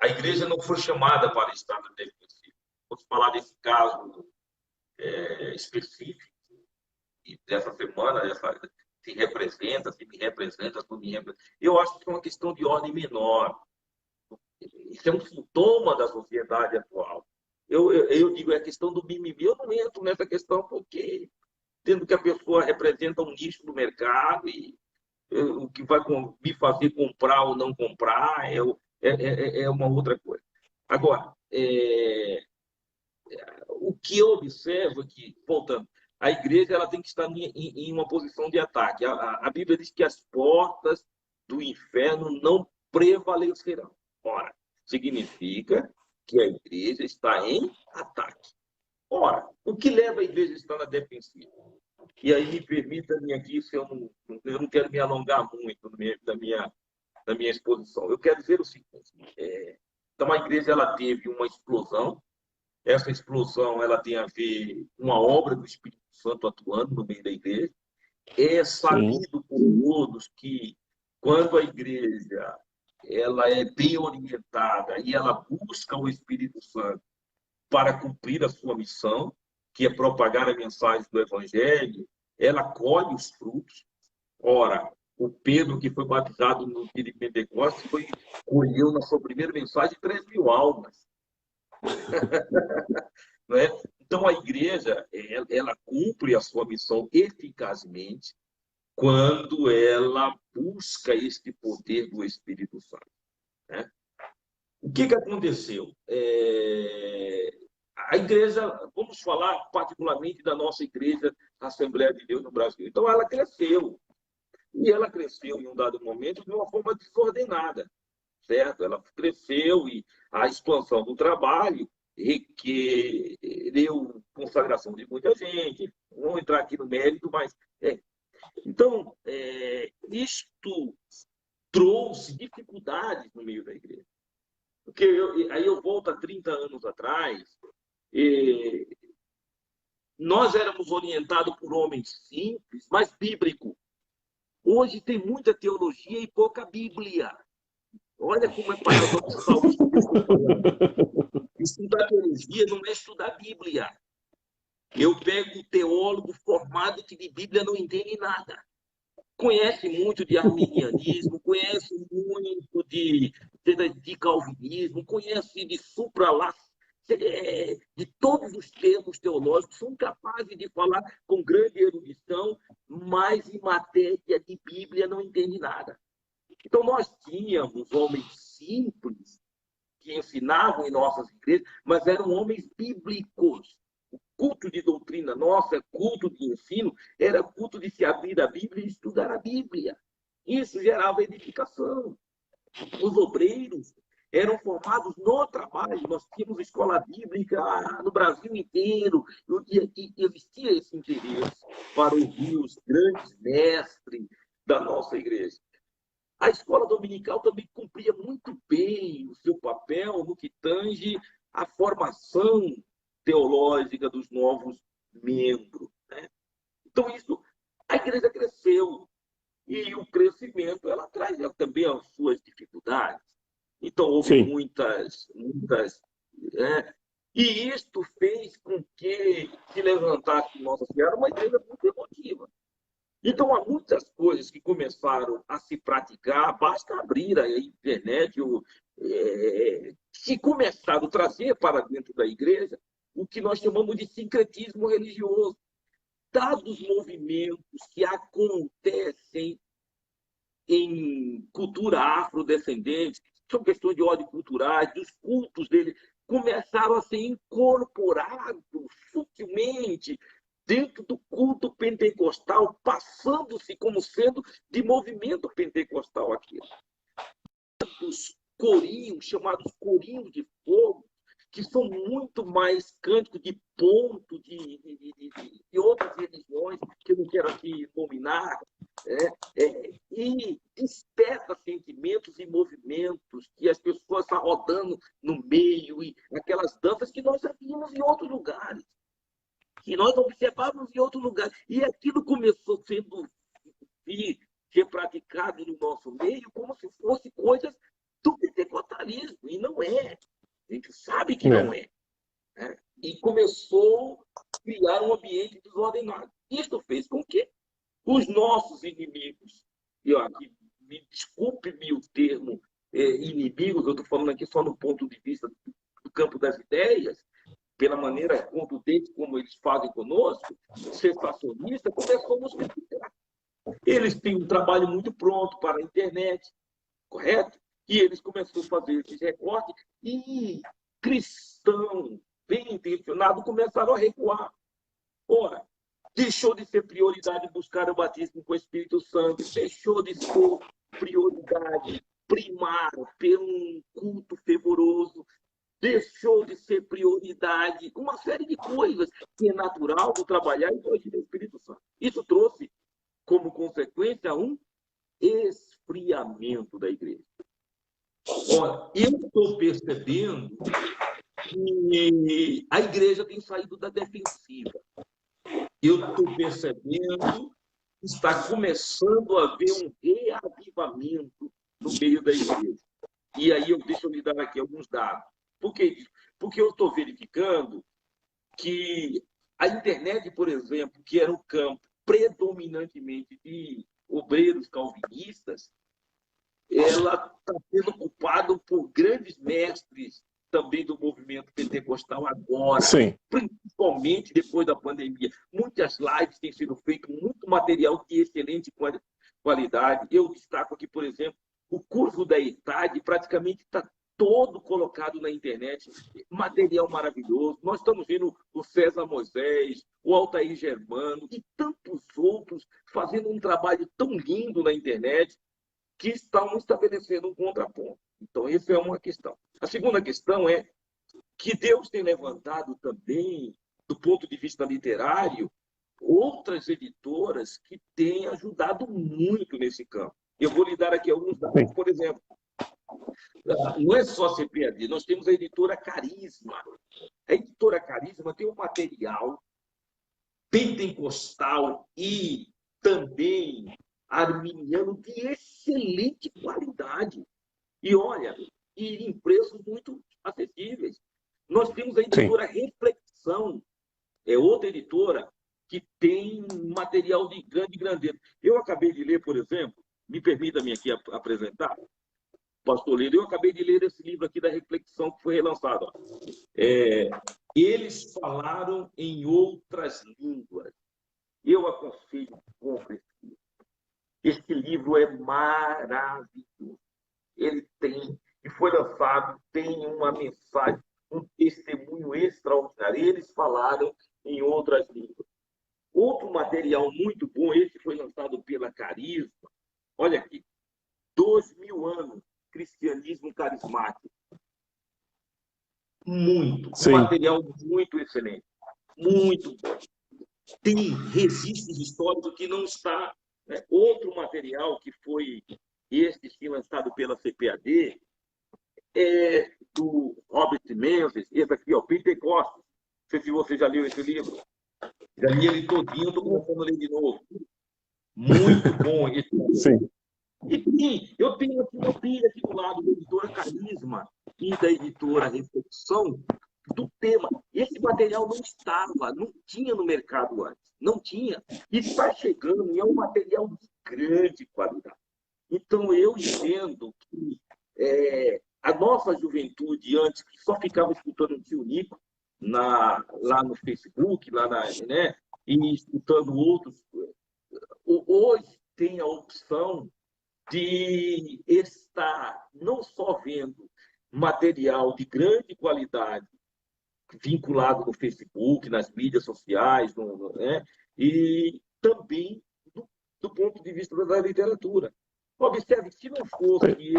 A igreja não foi chamada para estar na defensiva. Vamos falar desse caso específico e dessa semana, se representa, se me representa, tu me representa. Eu acho que é uma questão de ordem menor. Isso é um sintoma da sociedade atual. Eu digo, é a questão do mimimi. Eu não entro nessa questão porque, tendo que a pessoa representa um nicho do mercado e o que vai me fazer comprar ou não comprar é uma outra coisa. Agora, o que eu observo é que, voltando, a igreja ela tem que estar em uma posição de ataque. A Bíblia diz que as portas do inferno não prevalecerão. Ora, significa que a igreja está em ataque. Ora, o que leva a igreja a estar na defensiva? E aí me permita-me aqui, se eu não quero me alongar muito da minha exposição. Eu quero dizer o seguinte, então a igreja ela teve uma explosão. Essa explosão ela tem a ver com a obra do Espírito Santo atuando no meio da igreja. É sabido por todos que quando a igreja ela é bem orientada e ela busca o Espírito Santo para cumprir a sua missão, que é propagar a mensagem do Evangelho, ela colhe os frutos. Ora, o Pedro, que foi batizado no dia de Pentecostes, colheu na sua primeira mensagem 3.000 almas. Não é? Então, a igreja ela cumpre a sua missão eficazmente quando ela busca este poder do Espírito Santo. Né? O que aconteceu? A igreja, vamos falar particularmente da nossa igreja, a Assembleia de Deus no Brasil. Então, ela cresceu. E ela cresceu em um dado momento de uma forma desordenada, certo? Ela cresceu e a expansão do trabalho requereu consagração de muita gente. Não vou entrar aqui no mérito, mas... Então, isto trouxe dificuldades no meio da igreja. Porque aí eu volto a 30 anos atrás, nós éramos orientados por homens simples, mas bíblicos. Hoje tem muita teologia e pouca Bíblia. Olha como é paradoxal. Estudar teologia não é estudar Bíblia. Eu pego um teólogo formado que de Bíblia não entende nada. Conhece muito de arminianismo, conhece muito de calvinismo, conhece de de todos os termos teológicos, são capazes de falar com grande erudição, mas em matéria de Bíblia não entende nada. Então, nós tínhamos homens simples que ensinavam em nossas igrejas, mas eram homens bíblicos. O culto de doutrina nossa, culto de ensino, era culto de se abrir a Bíblia e estudar a Bíblia. Isso gerava edificação. Os obreiros eram formados no trabalho. Nós tínhamos escola bíblica no Brasil inteiro. E existia esse interesse para ouvir os grandes mestres da nossa igreja. A escola dominical também cumpria muito bem o seu papel no que tange à formação teológica dos novos membros. Né? Então, a igreja cresceu. E o crescimento ela traz também as suas dificuldades. Então, houve muitas. E isto fez com que se levantasse Nossa Senhora uma igreja muito emotiva. Então, há muitas coisas que começaram a se praticar, basta abrir a internet, que começaram a trazer para dentro da igreja o que nós chamamos de sincretismo religioso. Dados movimentos que acontecem em cultura afrodescendente, são questões de ordem culturais, os cultos dele começaram a ser incorporados sutilmente dentro do culto pentecostal, passando-se como sendo de movimento pentecostal aquilo. Os corinhos, chamados corinhos de fogo, que são muito mais cânticos de ponto de outras religiões, que eu não quero aqui nominar, e desperta sentimentos e movimentos, que as pessoas estão rodando no meio, e aquelas danças que nós já vimos em outros lugares, que nós observávamos em outros lugares. E aquilo começou sendo ser praticado no nosso meio como se fosse coisas do pentecostalismo, e não é. A gente sabe que não é. E começou a criar um ambiente desordenado. Isso fez com que os nossos inimigos, e aqui, me desculpe-me o termo inimigos, eu estou falando aqui só no ponto de vista do campo das ideias, pela maneira contundente como eles fazem conosco, sensacionista, começou a nos criticar. Eles têm um trabalho muito pronto para a internet, correto? E eles começaram a fazer esse recorte e cristãos bem intencionados começaram a recuar. Ora, deixou de ser prioridade buscar o batismo com o Espírito Santo, deixou de ser prioridade primar pelo culto fervoroso, deixou de ser prioridade uma série de coisas que é natural do trabalhar e do agir do Espírito Santo. Isso trouxe como consequência um esfriamento da igreja. Olha, eu estou percebendo que a igreja tem saído da defensiva. Eu estou percebendo que está começando a haver um reavivamento no meio da igreja. E aí deixa eu lhe dar aqui alguns dados. Por que isso? Porque eu estou verificando que a internet, por exemplo, que era um campo predominantemente de obreiros calvinistas, ela está sendo ocupada por grandes mestres também do movimento pentecostal agora, Sim. Principalmente depois da pandemia. Muitas lives têm sido feitas, muito material de excelente qualidade. Eu destaco aqui, por exemplo, o curso da ETAD praticamente está todo colocado na internet, material maravilhoso. Nós estamos vendo o César Moisés, o Altair Germano e tantos outros fazendo um trabalho tão lindo na internet, que estão estabelecendo um contraponto. Então, essa é uma questão. A segunda questão é que Deus tem levantado também, do ponto de vista literário, outras editoras que têm ajudado muito nesse campo. Eu vou lhe dar aqui alguns dados. Por exemplo, não é só CPAD, nós temos a editora Carisma. A editora Carisma tem um material pentecostal e também arminiano de excelente qualidade. E olha, e em preços muito acessíveis. Nós temos a editora Reflexão, é outra editora que tem material de grande grandeza. Eu acabei de ler, por exemplo, me permita-me aqui apresentar, pastor Lino, eu acabei de ler esse livro aqui da Reflexão, que foi relançado. Eles falaram em outras línguas. Eu aconselho, compre esse livro. Este livro é maravilhoso. Ele tem, e foi lançado, tem uma mensagem, um testemunho extraordinário. Eles falaram em outras línguas. Outro material muito bom, esse foi lançado pela Carisma. Olha aqui, 2000 anos, cristianismo carismático. Muito. Um material muito excelente. Muito bom. Tem registros históricos que não está. Outro material que foi este sim lançado pela CPAD é do Robert Menzies, esse aqui, ó, Pentecostes. Não sei se você já leu esse livro. Já li ele todinho, estou começando a ler de novo. Muito bom esse livro. Sim. E eu tenho aqui do lado da editora Carisma e da editora Reflexão do tema. Esse material não estava, não tinha no mercado antes. Não tinha. E está chegando, e é um material de grande qualidade. Então, eu entendo que a nossa juventude, antes, que só ficava escutando o tio Nico lá no Facebook, né, e escutando outros, hoje tem a opção de estar não só vendo material de grande qualidade vinculado no Facebook, nas mídias sociais, né? E também do ponto de vista da literatura. Observe, se não fosse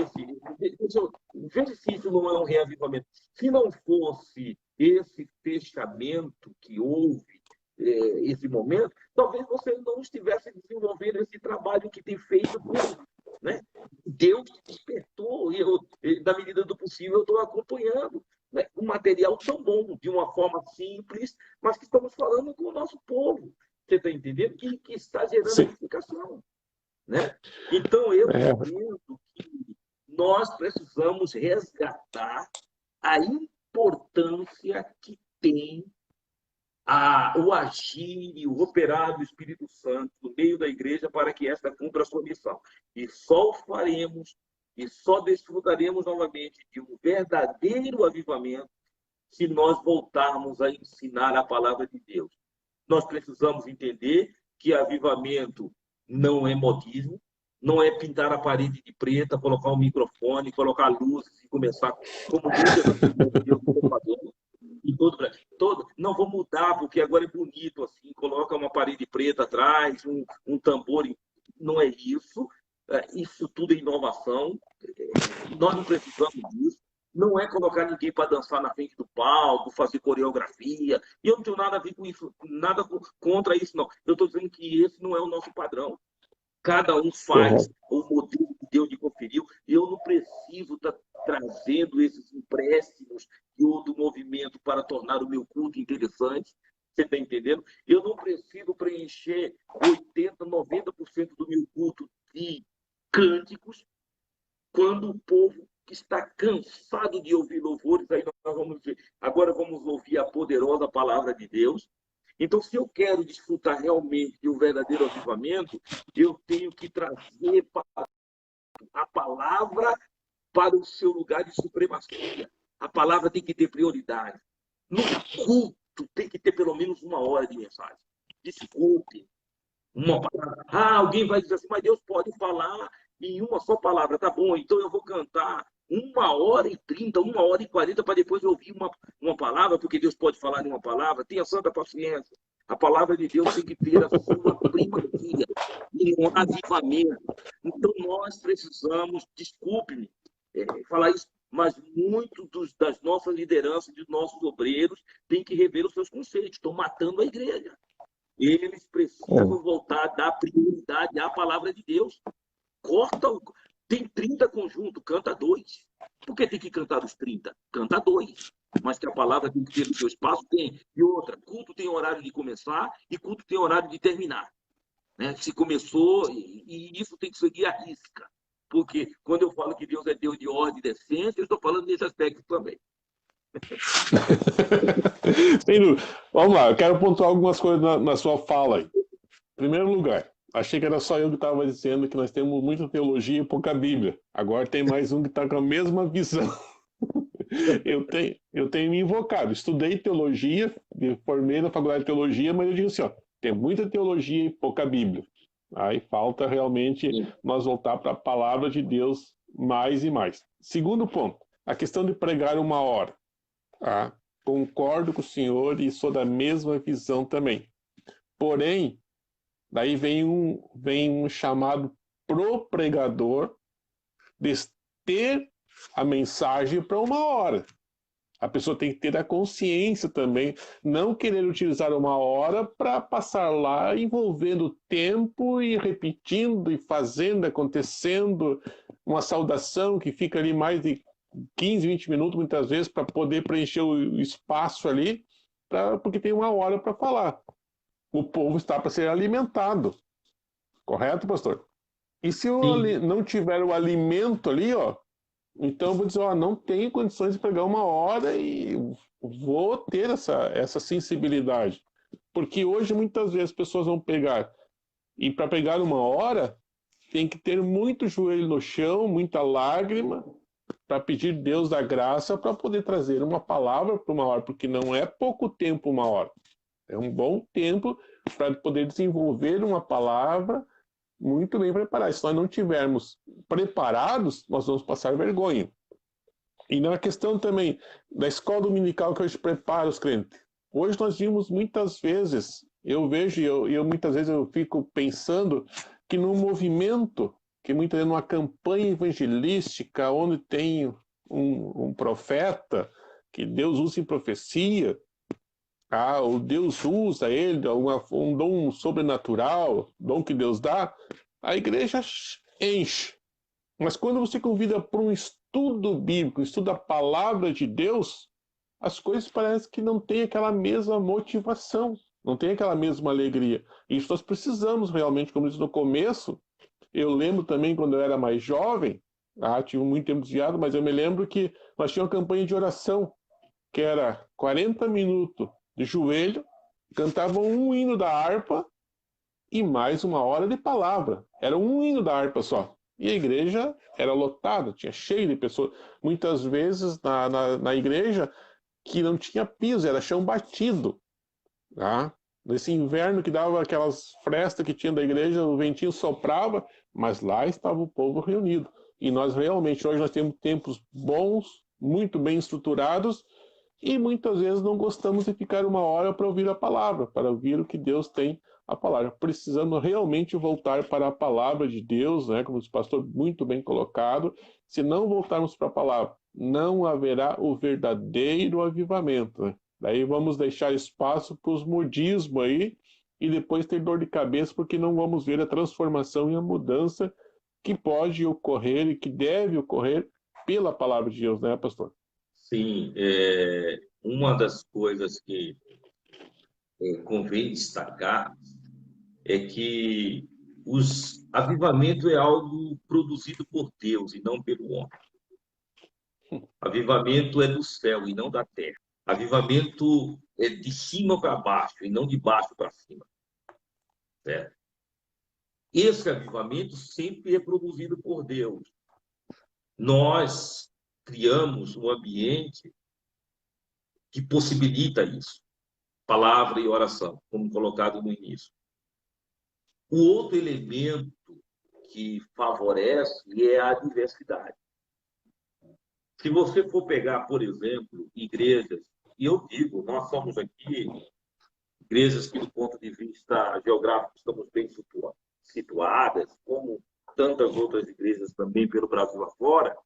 veja se isso não é um reavivamento, se não fosse esse fechamento que houve, esse momento, talvez você não estivesse desenvolvendo esse trabalho que tem feito por, né? Deus despertou, e eu, na medida do possível, eu estou acompanhando, né, um material tão bom, de uma forma simples, mas que estamos falando com o nosso povo. Você está entendendo? Que está gerando edificação. Né? Então, eu entendo que nós precisamos resgatar a importância que tem o agir e o operar do Espírito Santo no meio da igreja para que esta cumpra a sua missão. E só o faremos e só desfrutaremos novamente de um verdadeiro avivamento se nós voltarmos a ensinar a palavra de Deus. Nós precisamos entender que avivamento não é modismo, não é pintar a parede de preta, colocar um microfone, colocar luzes e começar, como muitas das pessoas que eu estou fazendo, em todo, não vou mudar porque agora é bonito assim, coloca uma parede preta atrás, um tambor, não é isso. Isso tudo é inovação, nós não precisamos disso. Não é colocar ninguém para dançar na frente do palco, fazer coreografia. E eu não tenho nada a ver com isso, nada contra isso, não. Eu estou dizendo que esse não é o nosso padrão. Cada um faz o modelo que Deus lhe conferiu. Eu não preciso estar trazendo esses empréstimos do movimento para tornar o meu culto interessante. Você está entendendo? Eu não preciso preencher 80%, 90% do meu culto de cânticos quando o povo que está cansado de ouvir louvores, aí nós vamos ver. Agora vamos ouvir a poderosa palavra de Deus. Então, se eu quero desfrutar realmente de um verdadeiro avivamento, eu tenho que trazer a palavra para o seu lugar de supremacia. A palavra tem que ter prioridade. No culto tem que ter pelo menos 1 hora de mensagem. Desculpe. Uma palavra. Alguém vai dizer assim, mas Deus pode falar em uma só palavra. Tá bom, então eu vou cantar 1h30, 1h40 para depois ouvir uma palavra, porque Deus pode falar em uma palavra. Tenha santa paciência. A palavra de Deus tem que ter a sua primazia em um avivamento. Então nós precisamos, desculpe-me falar isso, mas muito das nossas lideranças, dos nossos obreiros, têm que rever os seus conceitos. Estão matando a igreja. Eles precisam voltar a dar prioridade à palavra de Deus. Tem 30 conjuntos, canta 2. Por que tem que cantar os 30? Canta 2. Mas que a palavra tem que ter o seu espaço, tem. E outra, culto tem horário de começar e culto tem horário de terminar. Né? Se começou, e isso tem que seguir à risca. Porque quando eu falo que Deus é Deus de ordem e decência, eu estou falando nesse aspecto também. Vamos lá, eu quero pontuar algumas coisas na sua fala aí. Em primeiro lugar, achei que era só eu que estava dizendo que nós temos muita teologia e pouca Bíblia. Agora tem mais um que está com a mesma visão. Eu tenho me invocado. Estudei teologia, me formei na faculdade de teologia, mas eu digo assim, tem muita teologia e pouca Bíblia. Aí falta realmente nós voltar para a palavra de Deus mais e mais. Segundo ponto, a questão de pregar 1 hora. Concordo com o senhor e sou da mesma visão também. Porém, daí vem um chamado pro pregador de ter a mensagem para 1 hora. A pessoa tem que ter a consciência também, não querer utilizar 1 hora para passar lá envolvendo tempo e repetindo e fazendo, acontecendo uma saudação que fica ali mais de 15, 20 minutos, muitas vezes, para poder preencher o espaço ali, porque tem 1 hora para falar. O povo está para ser alimentado. Correto, pastor? E se não tiver o alimento ali, então eu vou dizer, não tenho condições de pregar 1 hora e vou ter essa sensibilidade. Porque hoje, muitas vezes, as pessoas vão pegar, e para pregar 1 hora, tem que ter muito joelho no chão, muita lágrima, para pedir Deus da graça para poder trazer uma palavra para 1 hora, porque não é pouco tempo 1 hora. É um bom tempo para poder desenvolver uma palavra muito bem preparada. Se nós não tivermos preparados, nós vamos passar vergonha. E na questão também da escola dominical que hoje prepara os crentes. Hoje nós vimos muitas vezes, eu vejo, eu muitas vezes eu fico pensando que num movimento, que muitas vezes numa campanha evangelística, onde tem um profeta, que Deus usa em profecia, o Deus usa ele, um dom sobrenatural, dom que Deus dá, a igreja enche. Mas quando você convida para um estudo bíblico, estudo da palavra de Deus, as coisas parecem que não tem aquela mesma motivação, não tem aquela mesma alegria. E isso nós precisamos realmente, como disse no começo. Eu lembro também quando eu era mais jovem, tive muito tempo desviado, mas eu me lembro que nós tínhamos uma campanha de oração, que era 40 minutos de joelho, cantavam um hino da harpa e mais uma hora de palavra. Era um hino da harpa só. E a igreja era lotada, tinha cheio de pessoas. Muitas vezes na igreja que não tinha piso, era chão batido. Tá? Nesse inverno que dava aquelas frestas que tinha da igreja, o ventinho soprava, mas lá estava o povo reunido. E nós realmente, hoje nós temos tempos bons, muito bem estruturados, e muitas vezes não gostamos de ficar uma hora para ouvir a palavra, para ouvir o que Deus tem a palavra. Precisamos realmente voltar para a palavra de Deus, né? Como o pastor muito bem colocado. Se não voltarmos para a palavra, não haverá o verdadeiro avivamento, né? Daí vamos deixar espaço para os modismos aí e depois ter dor de cabeça porque não vamos ver a transformação e a mudança que pode ocorrer e que deve ocorrer pela palavra de Deus, né, pastor? Sim, uma das coisas que convém destacar é que avivamento é algo produzido por Deus e não pelo homem. Avivamento é do céu e não da terra. Avivamento é de cima para baixo e não de baixo para cima. Certo? Esse avivamento sempre é produzido por Deus. Nós criamos um ambiente que possibilita isso. Palavra e oração, como colocado no início. O outro elemento que favorece é a diversidade. Se você for pegar, por exemplo, igrejas, e eu digo, nós somos aqui igrejas que, do ponto de vista geográfico, estamos bem situadas, como tantas outras igrejas também pelo Brasil afora,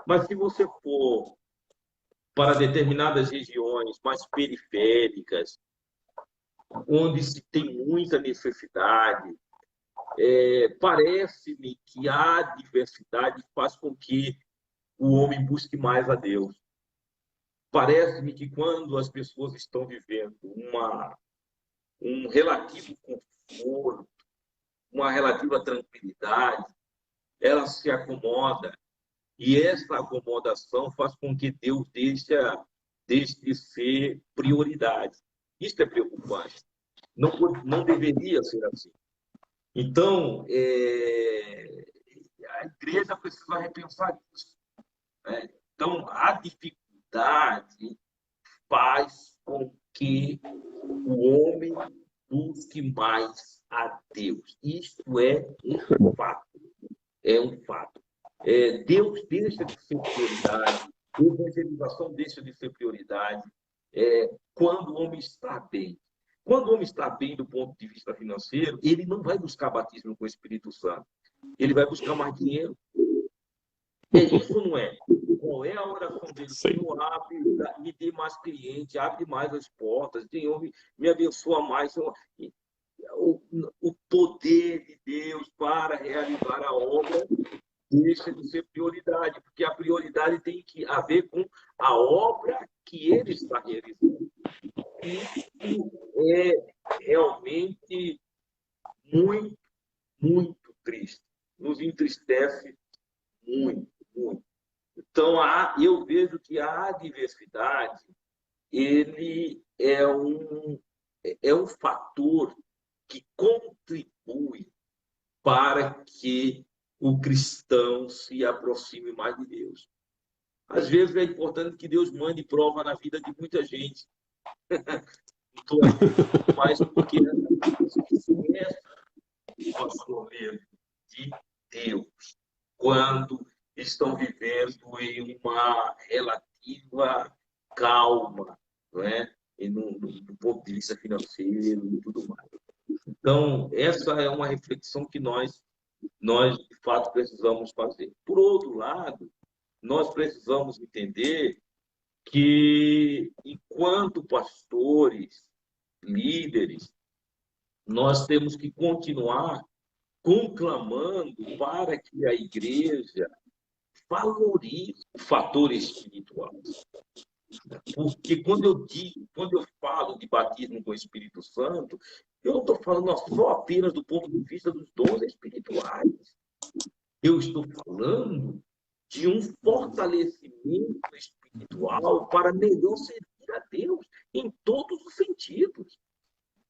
mas se você for para determinadas regiões mais periféricas, onde se tem muita necessidade, parece-me que a diversidade faz com que o homem busque mais a Deus. Parece-me que quando as pessoas estão vivendo um relativo conforto, uma relativa tranquilidade, ela se acomoda e essa acomodação faz com que Deus deixe de ser prioridade. Isso é preocupante. Não deveria ser assim. Então, a igreja precisa repensar isso, né? Então, a dificuldade faz com que o homem busque mais a Deus. Isso é um fato. É um fato. Deus deixa de ser prioridade, a evangelização deixa de ser prioridade quando o homem está bem. Quando o homem está bem do ponto de vista financeiro, ele não vai buscar batismo com o Espírito Santo. Ele vai buscar mais dinheiro. Isso não é? Qual é a oração dele? Senhor, abre, me dê mais cliente, abre mais as portas, Senhor, me abençoa mais. Senhor. O poder de Deus para realizar a obra deixa de ser prioridade, porque a prioridade tem que haver com a obra que ele está realizando. Isso é realmente muito, muito triste. Nos entristece muito, muito. Então, eu vejo que a diversidade ele é um fator que contribui para que o cristão se aproxime mais de Deus. Às vezes é importante que Deus mande prova na vida de muita gente. Não estou aqui mais porque pastor mesmo de Deus. Quando estão vivendo em uma relativa calma, não é? E do ponto de vista financeiro e tudo mais. Então, essa é uma reflexão que nós de fato precisamos fazer. Por outro lado, nós precisamos entender que, enquanto pastores, líderes, nós temos que continuar conclamando para que a igreja valorize o fator espiritual. Porque quando eu falo de batismo com o Espírito Santo, eu não estou falando só apenas do ponto de vista dos dons espirituais. Eu estou falando de um fortalecimento espiritual para melhor servir a Deus em todos os sentidos.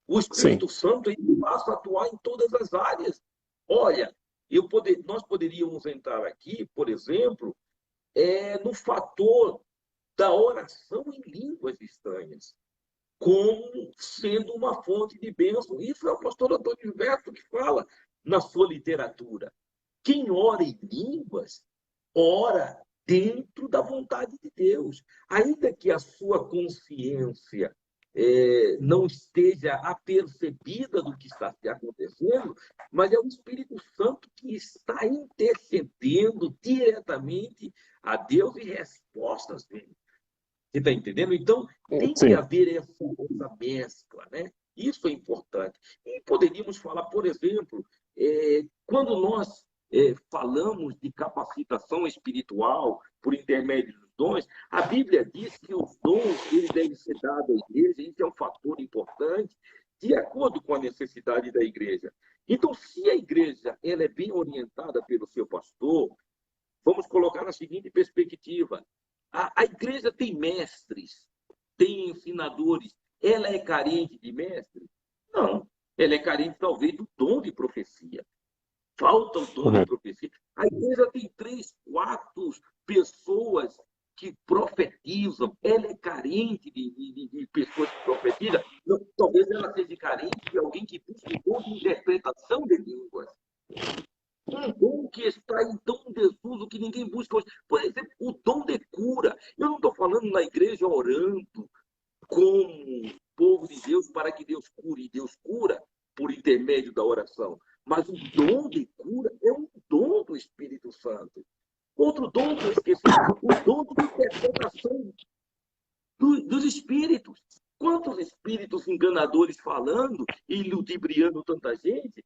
O Espírito Santo ele passa a atuar em todas as áreas. Olha, nós poderíamos entrar aqui, por exemplo, no fator da oração em línguas estranhas, como sendo uma fonte de bênção. Isso é o pastor Antônio Gilberto que fala na sua literatura. Quem ora em línguas, ora dentro da vontade de Deus. Ainda que a sua consciência não esteja apercebida do que está acontecendo, mas é o Espírito Santo que está intercedendo diretamente a Deus e respostas dele. Você está entendendo? Então, tem que haver essa mescla, né? Isso é importante. E poderíamos falar, por exemplo, quando nós falamos de capacitação espiritual por intermédio dos dons, a Bíblia diz que os dons eles devem ser dados à igreja, isso é um fator importante, de acordo com a necessidade da igreja. Então, se a igreja ela é bem orientada pelo seu pastor, vamos colocar na seguinte perspectiva: a igreja tem mestres, tem ensinadores, ela é carente de mestres? Não, ela é carente talvez do dom de profecia. Falta o dom de profecia. A igreja tem 3, 4 pessoas que profetizam. Ela é carente de pessoas que profetizam. Não, talvez ela seja carente de alguém que busca o dom de interpretação de línguas. Um dom que está em tão desuso que ninguém busca hoje. Por exemplo, o dom de cura. Eu não estou falando na igreja orando como povo de Deus para que Deus cure. Deus cura por intermédio da oração. Mas o dom de cura é um dom do Espírito Santo. Outro dom que eu esqueci, o dom de interpretação dos espíritos. Quantos espíritos enganadores falando e ludibriando tanta gente?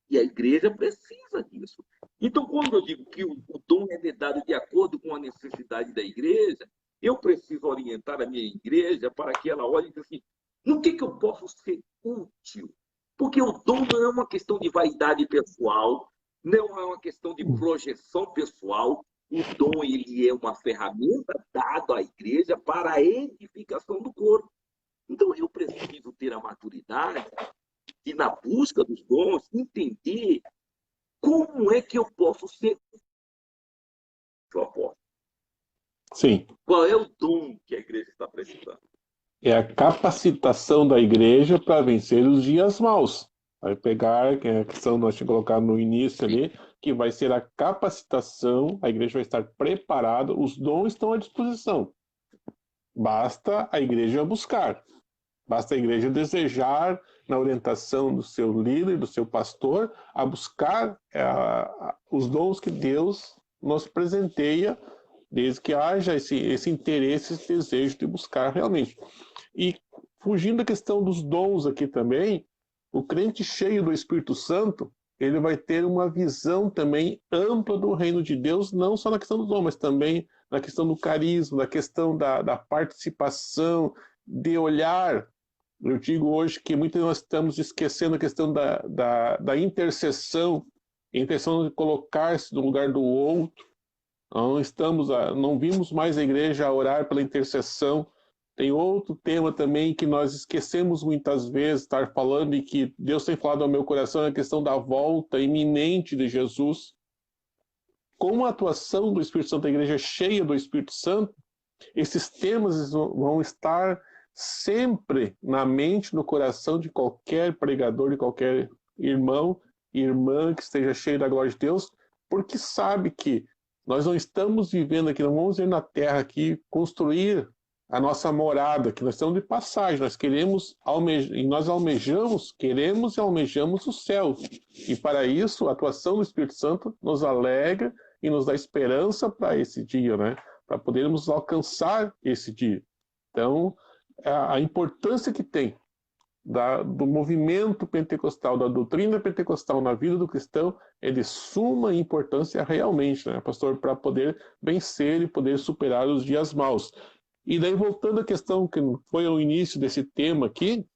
E a igreja precisa disso. Então, quando eu digo que o dom é dado de acordo com a necessidade da igreja, eu preciso orientar a minha igreja para que ela olhe e diga assim, no que eu posso ser útil? Porque o dom não é uma questão de vaidade pessoal, não é uma questão de projeção pessoal. O dom ele é uma ferramenta dada à igreja para a edificação do corpo. Então, eu preciso ter a maturidade e, na busca dos dons, entender como é que eu posso ser o apóstolo. Sim. Qual é o dom que a igreja está precisando? É a capacitação da igreja para vencer os dias maus. Vai pegar a questão que nós tínhamos colocado no início ali, que vai ser a capacitação, a igreja vai estar preparada, os dons estão à disposição. Basta a igreja buscar. Basta a igreja desejar, na orientação do seu líder, do seu pastor, a buscar os dons que Deus nos presenteia, desde que haja esse interesse, esse desejo de buscar realmente. E fugindo da questão dos dons aqui também, o crente cheio do Espírito Santo, ele vai ter uma visão também ampla do reino de Deus, não só na questão do dom, mas também na questão do carisma, na questão da participação, de olhar. Eu digo hoje que muitos nós estamos esquecendo a questão da intercessão, a intenção de colocar-se no lugar do outro. Não vimos mais a igreja orar pela intercessão. Tem outro tema também que nós esquecemos muitas vezes estar falando e que Deus tem falado ao meu coração, é a questão da volta iminente de Jesus. Com a atuação do Espírito Santo, a igreja cheia do Espírito Santo, esses temas vão estar sempre na mente, no coração de qualquer pregador, de qualquer irmão e irmã que esteja cheio da glória de Deus, porque sabe que Nós não estamos vivendo aqui, não vamos vir na terra aqui construir a nossa morada, que nós estamos de passagem, nós queremos, e nós almejamos, queremos e almejamos o céu. E para isso, a atuação do Espírito Santo nos alegra e nos dá esperança para esse dia, né? Para podermos alcançar esse dia. Então, a importância que tem do movimento pentecostal, da doutrina pentecostal na vida do cristão é de suma importância realmente, né, pastor, para poder vencer e poder superar os dias maus. E daí, voltando à questão que foi o início desse tema aqui,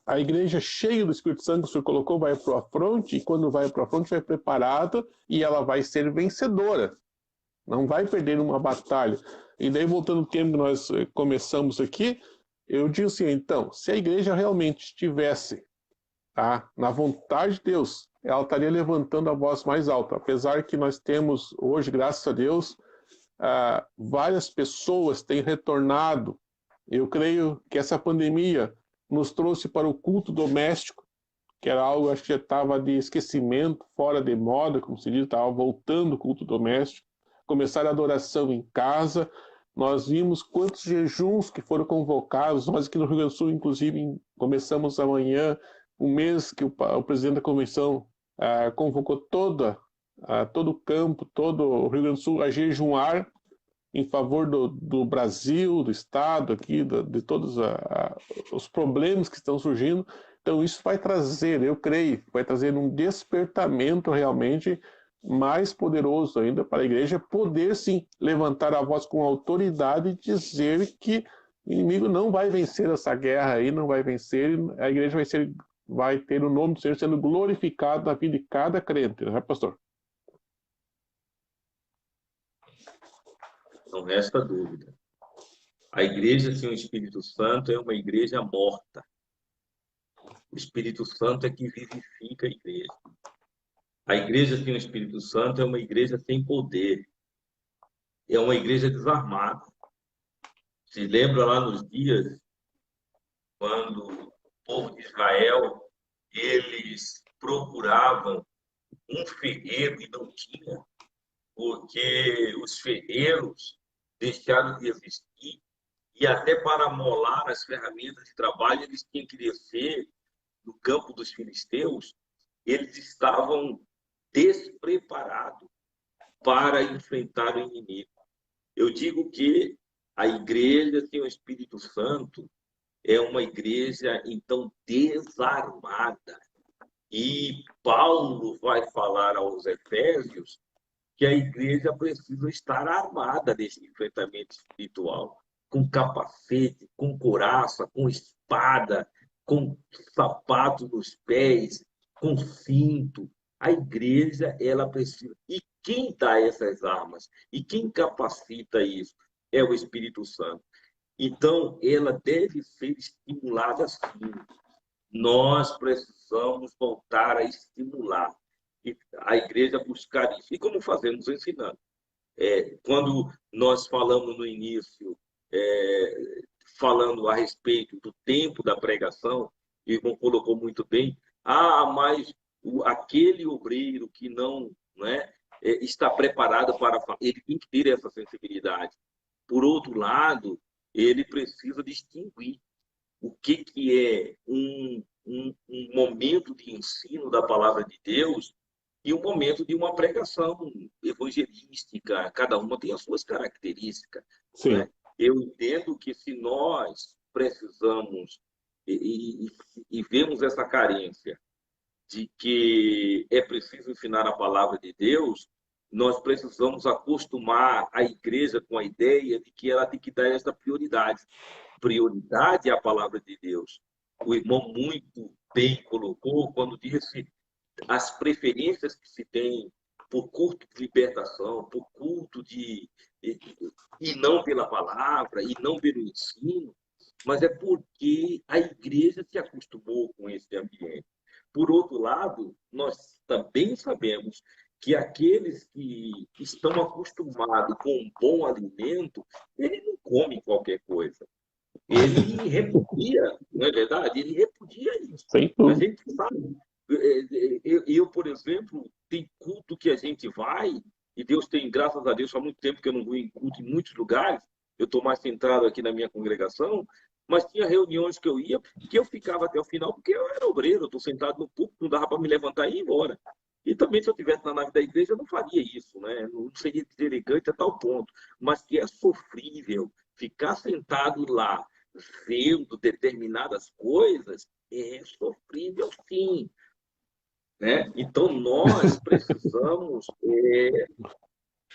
a igreja cheia do Espírito Santo que o senhor colocou vai para o afronte, e quando vai para o afronte vai preparada e ela vai ser vencedora. Não vai perder uma batalha. E daí, voltando ao tema que nós começamos aqui, eu digo assim, então, se a igreja realmente estivesse na vontade de Deus, ela estaria levantando a voz mais alta. Apesar que nós temos hoje, graças a Deus, várias pessoas têm retornado. Eu creio que essa pandemia nos trouxe para o culto doméstico, que era algo, acho que já estava de esquecimento, fora de moda, como se diz, estava voltando o culto doméstico. Começar a adoração em casa. Nós vimos quantos jejuns que foram convocados. Nós aqui no Rio Grande do Sul, inclusive, começamos amanhã um mês que o presidente da convenção convocou todo o campo, todo o Rio Grande do Sul a jejuar em favor do Brasil, do Estado, aqui, de todos os problemas que estão surgindo. Então, isso vai trazer, eu creio, vai trazer um despertamento realmente mais poderoso ainda para a igreja poder, sim, levantar a voz com autoridade e dizer que o inimigo não vai vencer essa guerra aí, não vai vencer, a igreja vai ter o nome do Senhor sendo glorificado na vida de cada crente, não é, pastor? Não resta dúvida. A igreja sem o Espírito Santo é uma igreja morta. O Espírito Santo é que vivifica a igreja. A igreja sem o Espírito Santo é uma igreja sem poder. É uma igreja desarmada. Se lembra lá nos dias quando o povo de Israel, eles procuravam um ferreiro e não tinha, porque os ferreiros deixaram de existir e até para molar as ferramentas de trabalho eles tinham que descer no campo dos filisteus. Eles estavam despreparados para enfrentar o inimigo. Eu digo que a igreja sem o Espírito Santo é uma igreja, então, desarmada. E Paulo vai falar aos Efésios que a igreja precisa estar armada nesse enfrentamento espiritual, com capacete, com couraça, com espada, com sapato nos pés, com cinto. A igreja, ela precisa. E quem dá essas armas? E quem capacita isso? É o Espírito Santo. Então, ela deve ser estimulada sim. Nós precisamos voltar a estimular a igreja a buscar isso. E como fazemos? Ensinando. Quando nós falamos no início, falando a respeito do tempo da pregação, o irmão colocou muito bem, mas aquele obreiro que não está preparado para... Ele tem que ter essa sensibilidade. Por outro lado, ele precisa distinguir o que é um momento de ensino da palavra de Deus e um momento de uma pregação evangelística. Cada uma tem as suas características. Sim. Né? Eu entendo que se nós precisamos e vemos essa carência de que é preciso ensinar a palavra de Deus, nós precisamos acostumar a igreja com a ideia de que ela tem que dar essa prioridade. Prioridade é a palavra de Deus. O irmão muito bem colocou quando disse as preferências que se tem por culto de libertação, por culto e não pela palavra, e não pelo ensino, mas é porque a igreja se acostumou com esse ambiente. Por outro lado, nós também sabemos que aqueles que estão acostumados com um bom alimento, ele não come qualquer coisa. Ele repudia, não é verdade? Ele repudia isso. A gente sabe. Eu, por exemplo, tem culto que a gente vai e Deus tem, graças a Deus, há muito tempo que eu não vou em culto em muitos lugares, eu estou mais centrado aqui na minha congregação, mas tinha reuniões que eu ia, que eu ficava até o final, porque eu era obreiro, eu estou sentado no púlpito, não dava para me levantar e ir embora. E também, se eu estivesse na nave da igreja, eu não faria isso, né? Não seria deselegante a tal ponto. Mas que é sofrível ficar sentado lá, vendo determinadas coisas, é sofrível sim. Né? Então, nós precisamos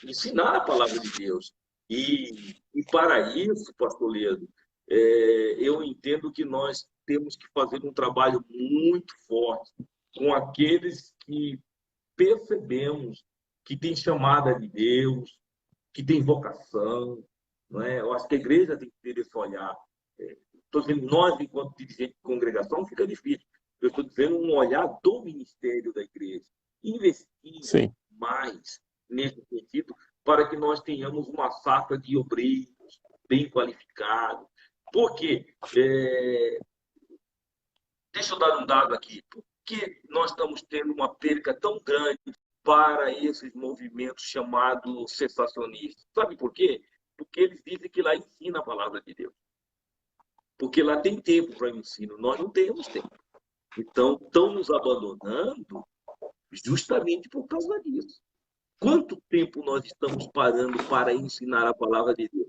ensinar a palavra de Deus. E para isso, pastor Leandro, eu entendo que nós temos que fazer um trabalho muito forte com aqueles que percebemos que tem chamada de Deus, que tem vocação. Não é? Eu acho que a igreja tem que ter esse olhar. Estou dizendo, nós, enquanto dirigente de congregação, fica difícil. Eu estou dizendo um olhar do ministério da igreja. Investir Sim. mais nesse sentido, para que nós tenhamos uma safra de obreiros bem qualificados. Por quê? Deixa eu dar um dado aqui. Por que nós estamos tendo uma perca tão grande para esses movimentos chamados sensacionistas? Sabe por quê? Porque eles dizem que lá ensina a palavra de Deus. Porque lá tem tempo para o ensino, nós não temos tempo. Então, estão nos abandonando justamente por causa disso. Quanto tempo nós estamos parando para ensinar a palavra de Deus?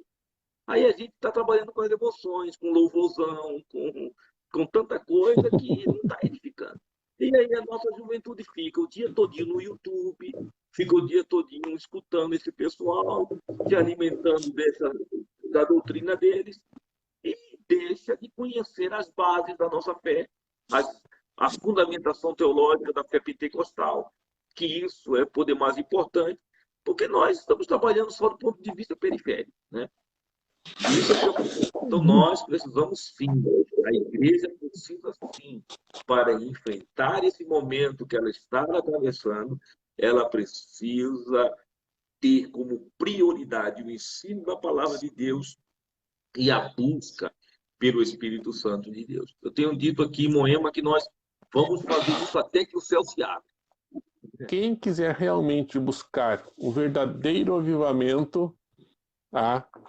Aí a gente está trabalhando com as emoções, com louvorzão, com tanta coisa que não está edificando. E aí a nossa juventude fica o dia todinho no YouTube, fica o dia todinho escutando esse pessoal, se alimentando da doutrina deles, e deixa de conhecer as bases da nossa fé, a fundamentação teológica da fé pentecostal, que isso é o poder mais importante, porque nós estamos trabalhando só do ponto de vista periférico, né? Isso é preocupante. Então, nós precisamos sim, a igreja precisa sim, para enfrentar esse momento que ela está atravessando, ela precisa ter como prioridade o ensino da palavra de Deus e a busca pelo Espírito Santo de Deus. Eu tenho dito aqui em Moema que nós vamos fazer isso até que o céu se abra. Quem quiser realmente buscar o verdadeiro avivamento,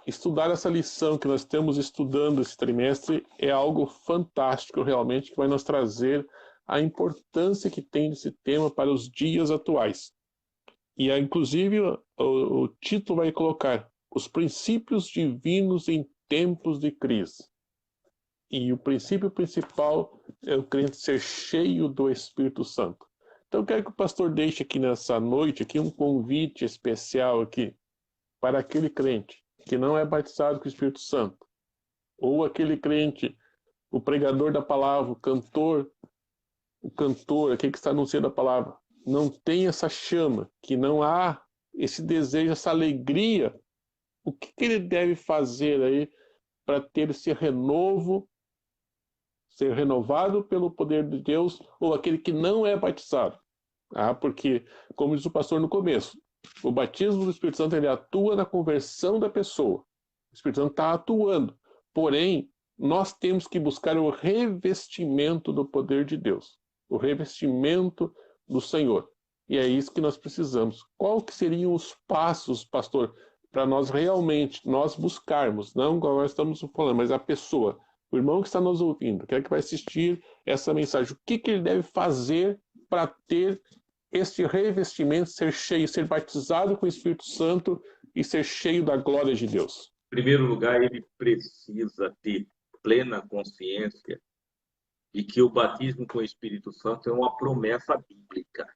estudar essa lição que nós estamos estudando esse trimestre é algo fantástico realmente, que vai nos trazer a importância que tem esse tema para os dias atuais. E inclusive o título vai colocar os princípios divinos em tempos de crise. E o princípio principal é o crente ser cheio do Espírito Santo. Então eu quero que o pastor deixe aqui nessa noite aqui um convite especial aqui para aquele crente que não é batizado com o Espírito Santo, ou aquele crente, o pregador da palavra, o cantor, aquele que está anunciando a palavra, não tem essa chama, que não há esse desejo, essa alegria, o que ele deve fazer aí para ter esse renovo, ser renovado pelo poder de Deus, ou aquele que não é batizado? Porque, como diz o pastor no começo, o batismo do Espírito Santo ele atua na conversão da pessoa. O Espírito Santo está atuando. Porém, nós temos que buscar o revestimento do poder de Deus, o revestimento do Senhor. E é isso que nós precisamos. Qual que seriam os passos, pastor, para nós realmente nós buscarmos, não igual nós estamos falando, mas a pessoa, o irmão que está nos ouvindo, que é que vai assistir essa mensagem, o que ele deve fazer para ter este revestimento, ser cheio, ser batizado com o Espírito Santo e ser cheio da glória de Deus? Em primeiro lugar, ele precisa ter plena consciência de que o batismo com o Espírito Santo é uma promessa bíblica.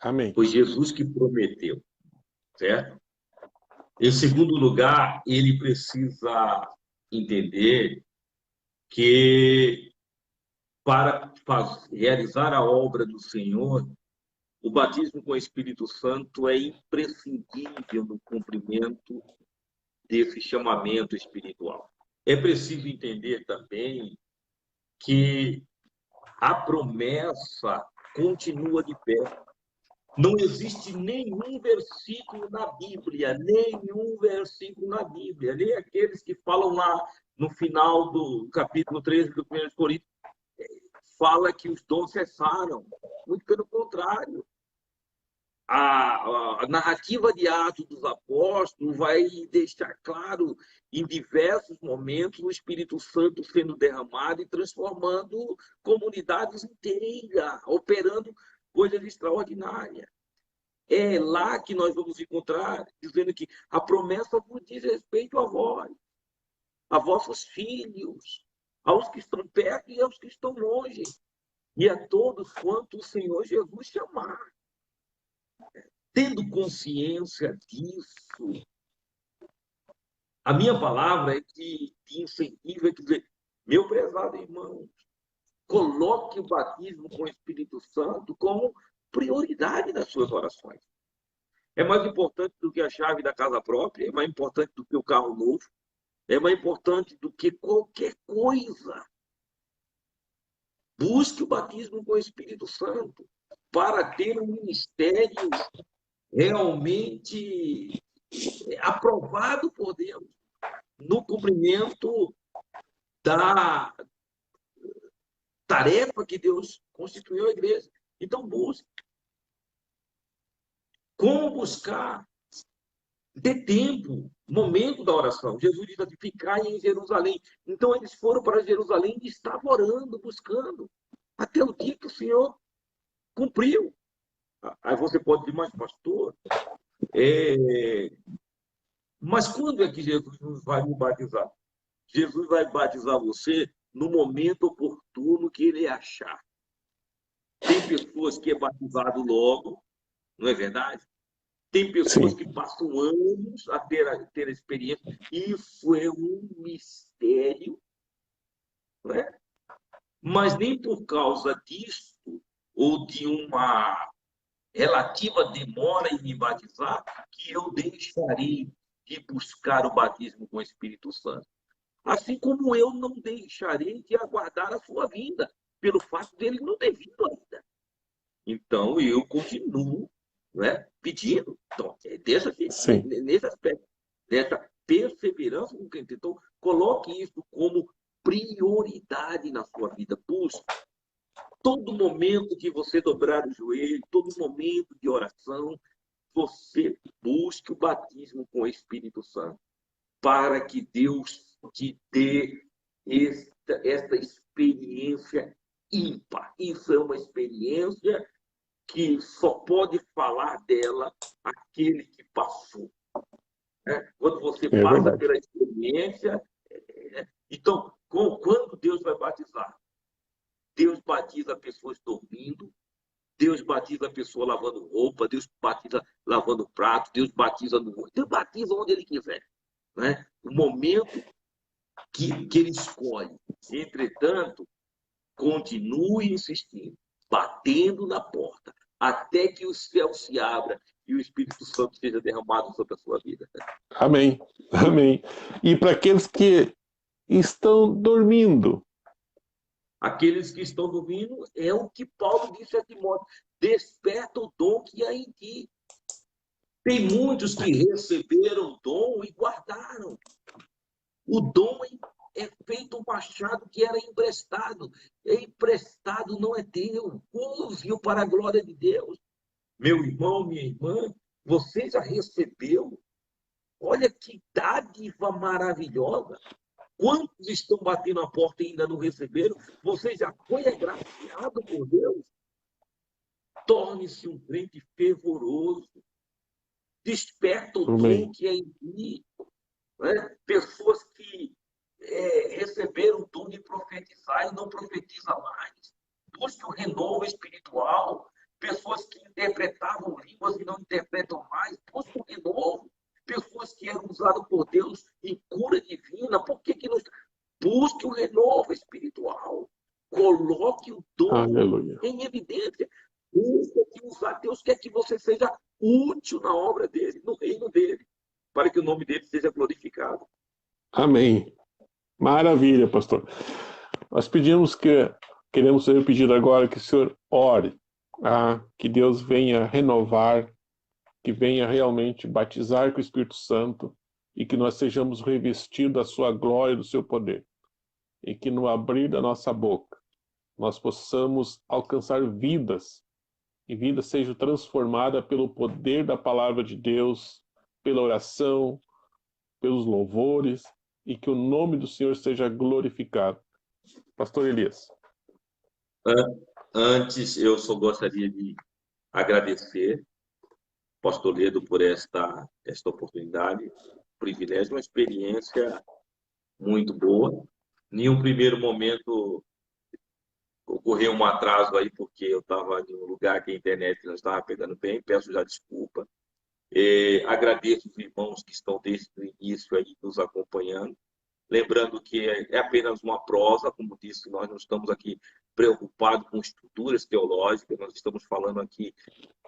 Amém. Foi Jesus que prometeu, certo? Em segundo lugar, ele precisa entender que para realizar a obra do Senhor, o batismo com o Espírito Santo é imprescindível no cumprimento desse chamamento espiritual. É preciso entender também que a promessa continua de pé. Não existe nenhum versículo na Bíblia, nem aqueles que falam lá no final do capítulo 13 do 1 Coríntios, fala que os dons cessaram. Muito pelo contrário. a narrativa de Atos dos Apóstolos vai deixar claro, em diversos momentos, o Espírito Santo sendo derramado e transformando comunidades inteiras, operando coisas extraordinárias. É lá que nós vamos encontrar, dizendo que a promessa vos diz respeito a vós, a vossos filhos, aos que estão perto e aos que estão longe, e a todos quanto o Senhor Jesus chamar. Tendo consciência disso, a minha palavra é que incentiva, é dizer, meu prezado irmão, coloque o batismo com o Espírito Santo como prioridade nas suas orações. É mais importante do que a chave da casa própria, é mais importante do que o carro novo, é mais importante do que qualquer coisa. Busque o batismo com o Espírito Santo para ter um ministério realmente aprovado por Deus no cumprimento da tarefa que Deus constituiu a igreja. Então, busque. Como buscar? Ter tempo, momento da oração. Jesus diz assim, ficai em Jerusalém. Então, eles foram para Jerusalém e estavam orando, buscando, até o dia que o Senhor cumpriu. Aí você pode dizer, mas pastor, mas quando é que Jesus vai me batizar? Jesus vai batizar você no momento oportuno que ele achar. Tem pessoas que é batizado logo, não é verdade? Tem pessoas Sim. que passam anos a ter a experiência. Isso é um mistério, né? Mas nem por causa disso, ou de uma relativa demora em me batizar, que eu deixarei de buscar o batismo com o Espírito Santo. Assim como eu não deixarei de aguardar a sua vinda, pelo fato dele não ter vindo ainda. Então, eu continuo, né, pedindo. Então, deixa aqui, nesse aspecto, dessa perseverança com quem tentou, coloque isso como prioridade na sua vida. Busque. Todo momento que você dobrar o joelho, todo momento de oração, você busque o batismo com o Espírito Santo, para que Deus te dê esta experiência ímpar. Isso é uma experiência que só pode falar dela aquele que passou. Quando você passa pela experiência... Então, quando Deus vai batizar? Deus batiza pessoas dormindo, Deus batiza a pessoa lavando roupa, Deus batiza lavando prato, Deus batiza no... Deus batiza onde Ele quiser. Né? O momento que Ele escolhe. Entretanto, continue insistindo, batendo na porta, até que o céu se abra e o Espírito Santo seja derramado sobre a sua vida. Amém. Amém. E para aqueles que estão dormindo? Aqueles que estão dormindo, é o que Paulo disse a Timóteo, desperta o dom que há em ti. Tem muitos que receberam o dom e guardaram. O dom é feito um machado que era emprestado. É emprestado, não é teu. Use-o para a glória de Deus. Meu irmão, minha irmã, você já recebeu? Olha que dádiva maravilhosa. Quantos estão batendo a porta e ainda não receberam? Você já foi agraciado por Deus? Torne-se um crente fervoroso. Desperta o dom que é em ti. Né? Pessoas que receberam o dom de profetizar e não profetizam mais. Busque o renovo espiritual. Pessoas que interpretavam línguas e não interpretam mais. Busque o renovo. Pessoas que eram usadas por Deus em cura divina. Por que não... Busque o renovo espiritual. Coloque o dom em evidência. Deus quer que você seja útil na obra dele, no reino dele, para que o nome dele seja glorificado. Amém. Maravilha, pastor. Nós queremos fazer o pedido agora que o senhor ore, que Deus venha renovar, que venha realmente batizar com o Espírito Santo e que nós sejamos revestidos da sua glória e do seu poder. E que no abrir da nossa boca nós possamos alcançar vidas e vida seja transformada pelo poder da palavra de Deus, pela oração, pelos louvores, e que o nome do Senhor seja glorificado. Pastor Elias. Antes, eu só gostaria de agradecer ao pastor Ledo por esta oportunidade, privilégio, uma experiência muito boa. Em um primeiro momento, ocorreu um atraso aí, porque eu estava em um lugar que a internet não estava pegando bem, peço já desculpa. Agradeço os irmãos que estão desde o início aí nos acompanhando. Lembrando que é apenas uma prosa, como disse, nós não estamos aqui preocupados com estruturas teológicas, nós estamos falando aqui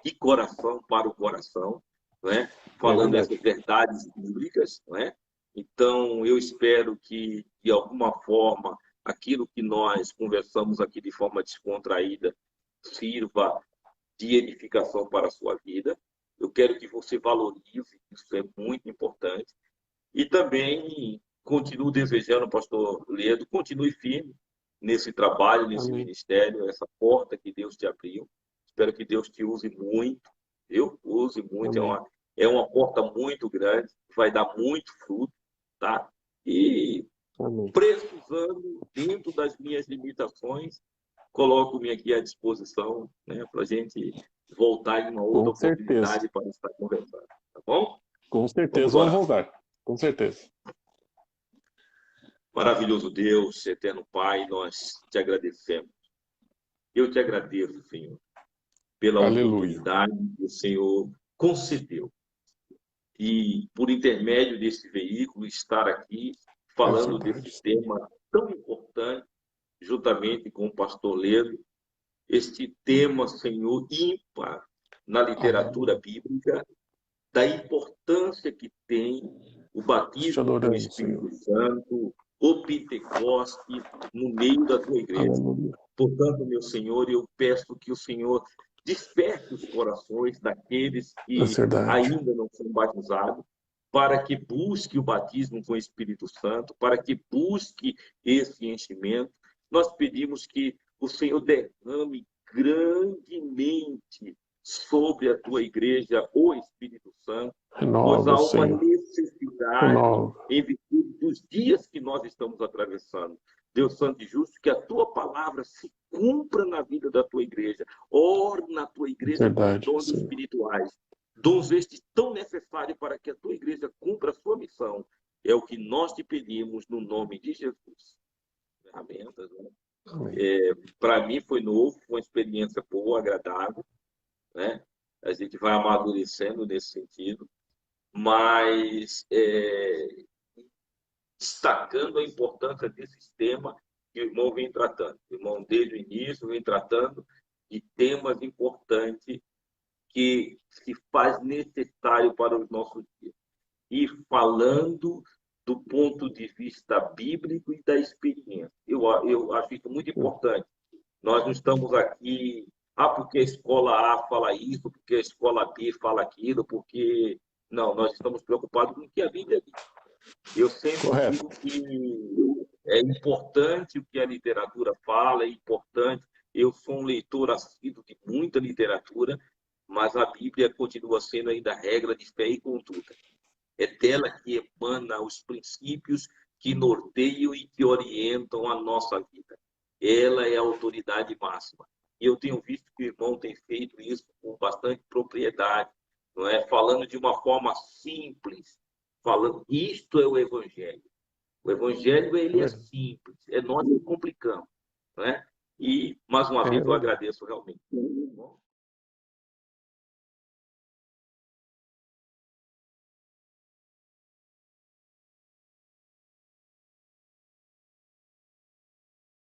de coração para o coração, não é? Falando essas verdades bíblicas. Não é? Então, eu espero que, de alguma forma, aquilo que nós conversamos aqui de forma descontraída sirva de edificação para a sua vida. Eu quero que você valorize, isso é muito importante. E também continuo desejando, pastor Ledo, continue firme nesse trabalho, nesse ministério, essa porta que Deus te abriu. Espero que Deus te use muito. Eu use muito. É uma porta muito grande, vai dar muito fruto, tá? E precisando, dentro das minhas limitações, coloco-me aqui à disposição, né, para a gente voltar em uma outra oportunidade para estar conversando. Tá bom? Com certeza, vamos voltar. Com certeza. Maravilhoso Deus, eterno Pai, nós te agradecemos. Eu te agradeço, Senhor, pela oportunidade que o Senhor concedeu. E, por intermédio desse veículo, estar aqui falando desse tema tão importante, juntamente com o pastor Ledo, este tema, Senhor, ímpar na literatura bíblica, da importância que tem o batismo com o Espírito Santo, o Pentecoste, no meio da tua igreja. Portanto, meu Senhor, eu peço que o Senhor desperte os corações daqueles que ainda não são batizados, para que busque o batismo com o Espírito Santo, para que busque esse enchimento. Nós pedimos que o Senhor derrame grandemente sobre a tua igreja o Espírito Santo, pois há uma necessidade em virtude dos dias que nós estamos atravessando. Deus Santo e Justo, que a tua palavra se cumpra na vida da tua igreja. Ore na tua igreja com dons espirituais. Dons estes tão necessários para que a tua igreja cumpra a sua missão. É o que nós te pedimos no nome de Jesus. Ferramentas, né? Para mim foi novo, foi uma experiência boa, agradável, né? A gente vai amadurecendo nesse sentido, mas destacando a importância desse tema que o irmão vem tratando. O irmão, desde o início, vem tratando de temas importantes que se faz necessário para os nossos dias. E falando do ponto de vista bíblico e da experiência. Eu acho isso muito importante. Nós não estamos aqui, porque a escola A fala isso, porque a escola B fala aquilo, porque... Não, nós estamos preocupados com o que a Bíblia diz. Eu sempre digo que é importante o que a literatura fala, é importante. Eu sou um leitor assíduo de muita literatura, mas a Bíblia continua sendo ainda regra de fé e conduta. É dela que emana os princípios que norteiam e que orientam a nossa vida. Ela é a autoridade máxima. E eu tenho visto que o irmão tem feito isso com bastante propriedade, não é? Falando de uma forma simples, falando, isto é o Evangelho. O Evangelho, ele é simples, é nós que complicamos, não é? E, mais uma vez, eu agradeço realmente.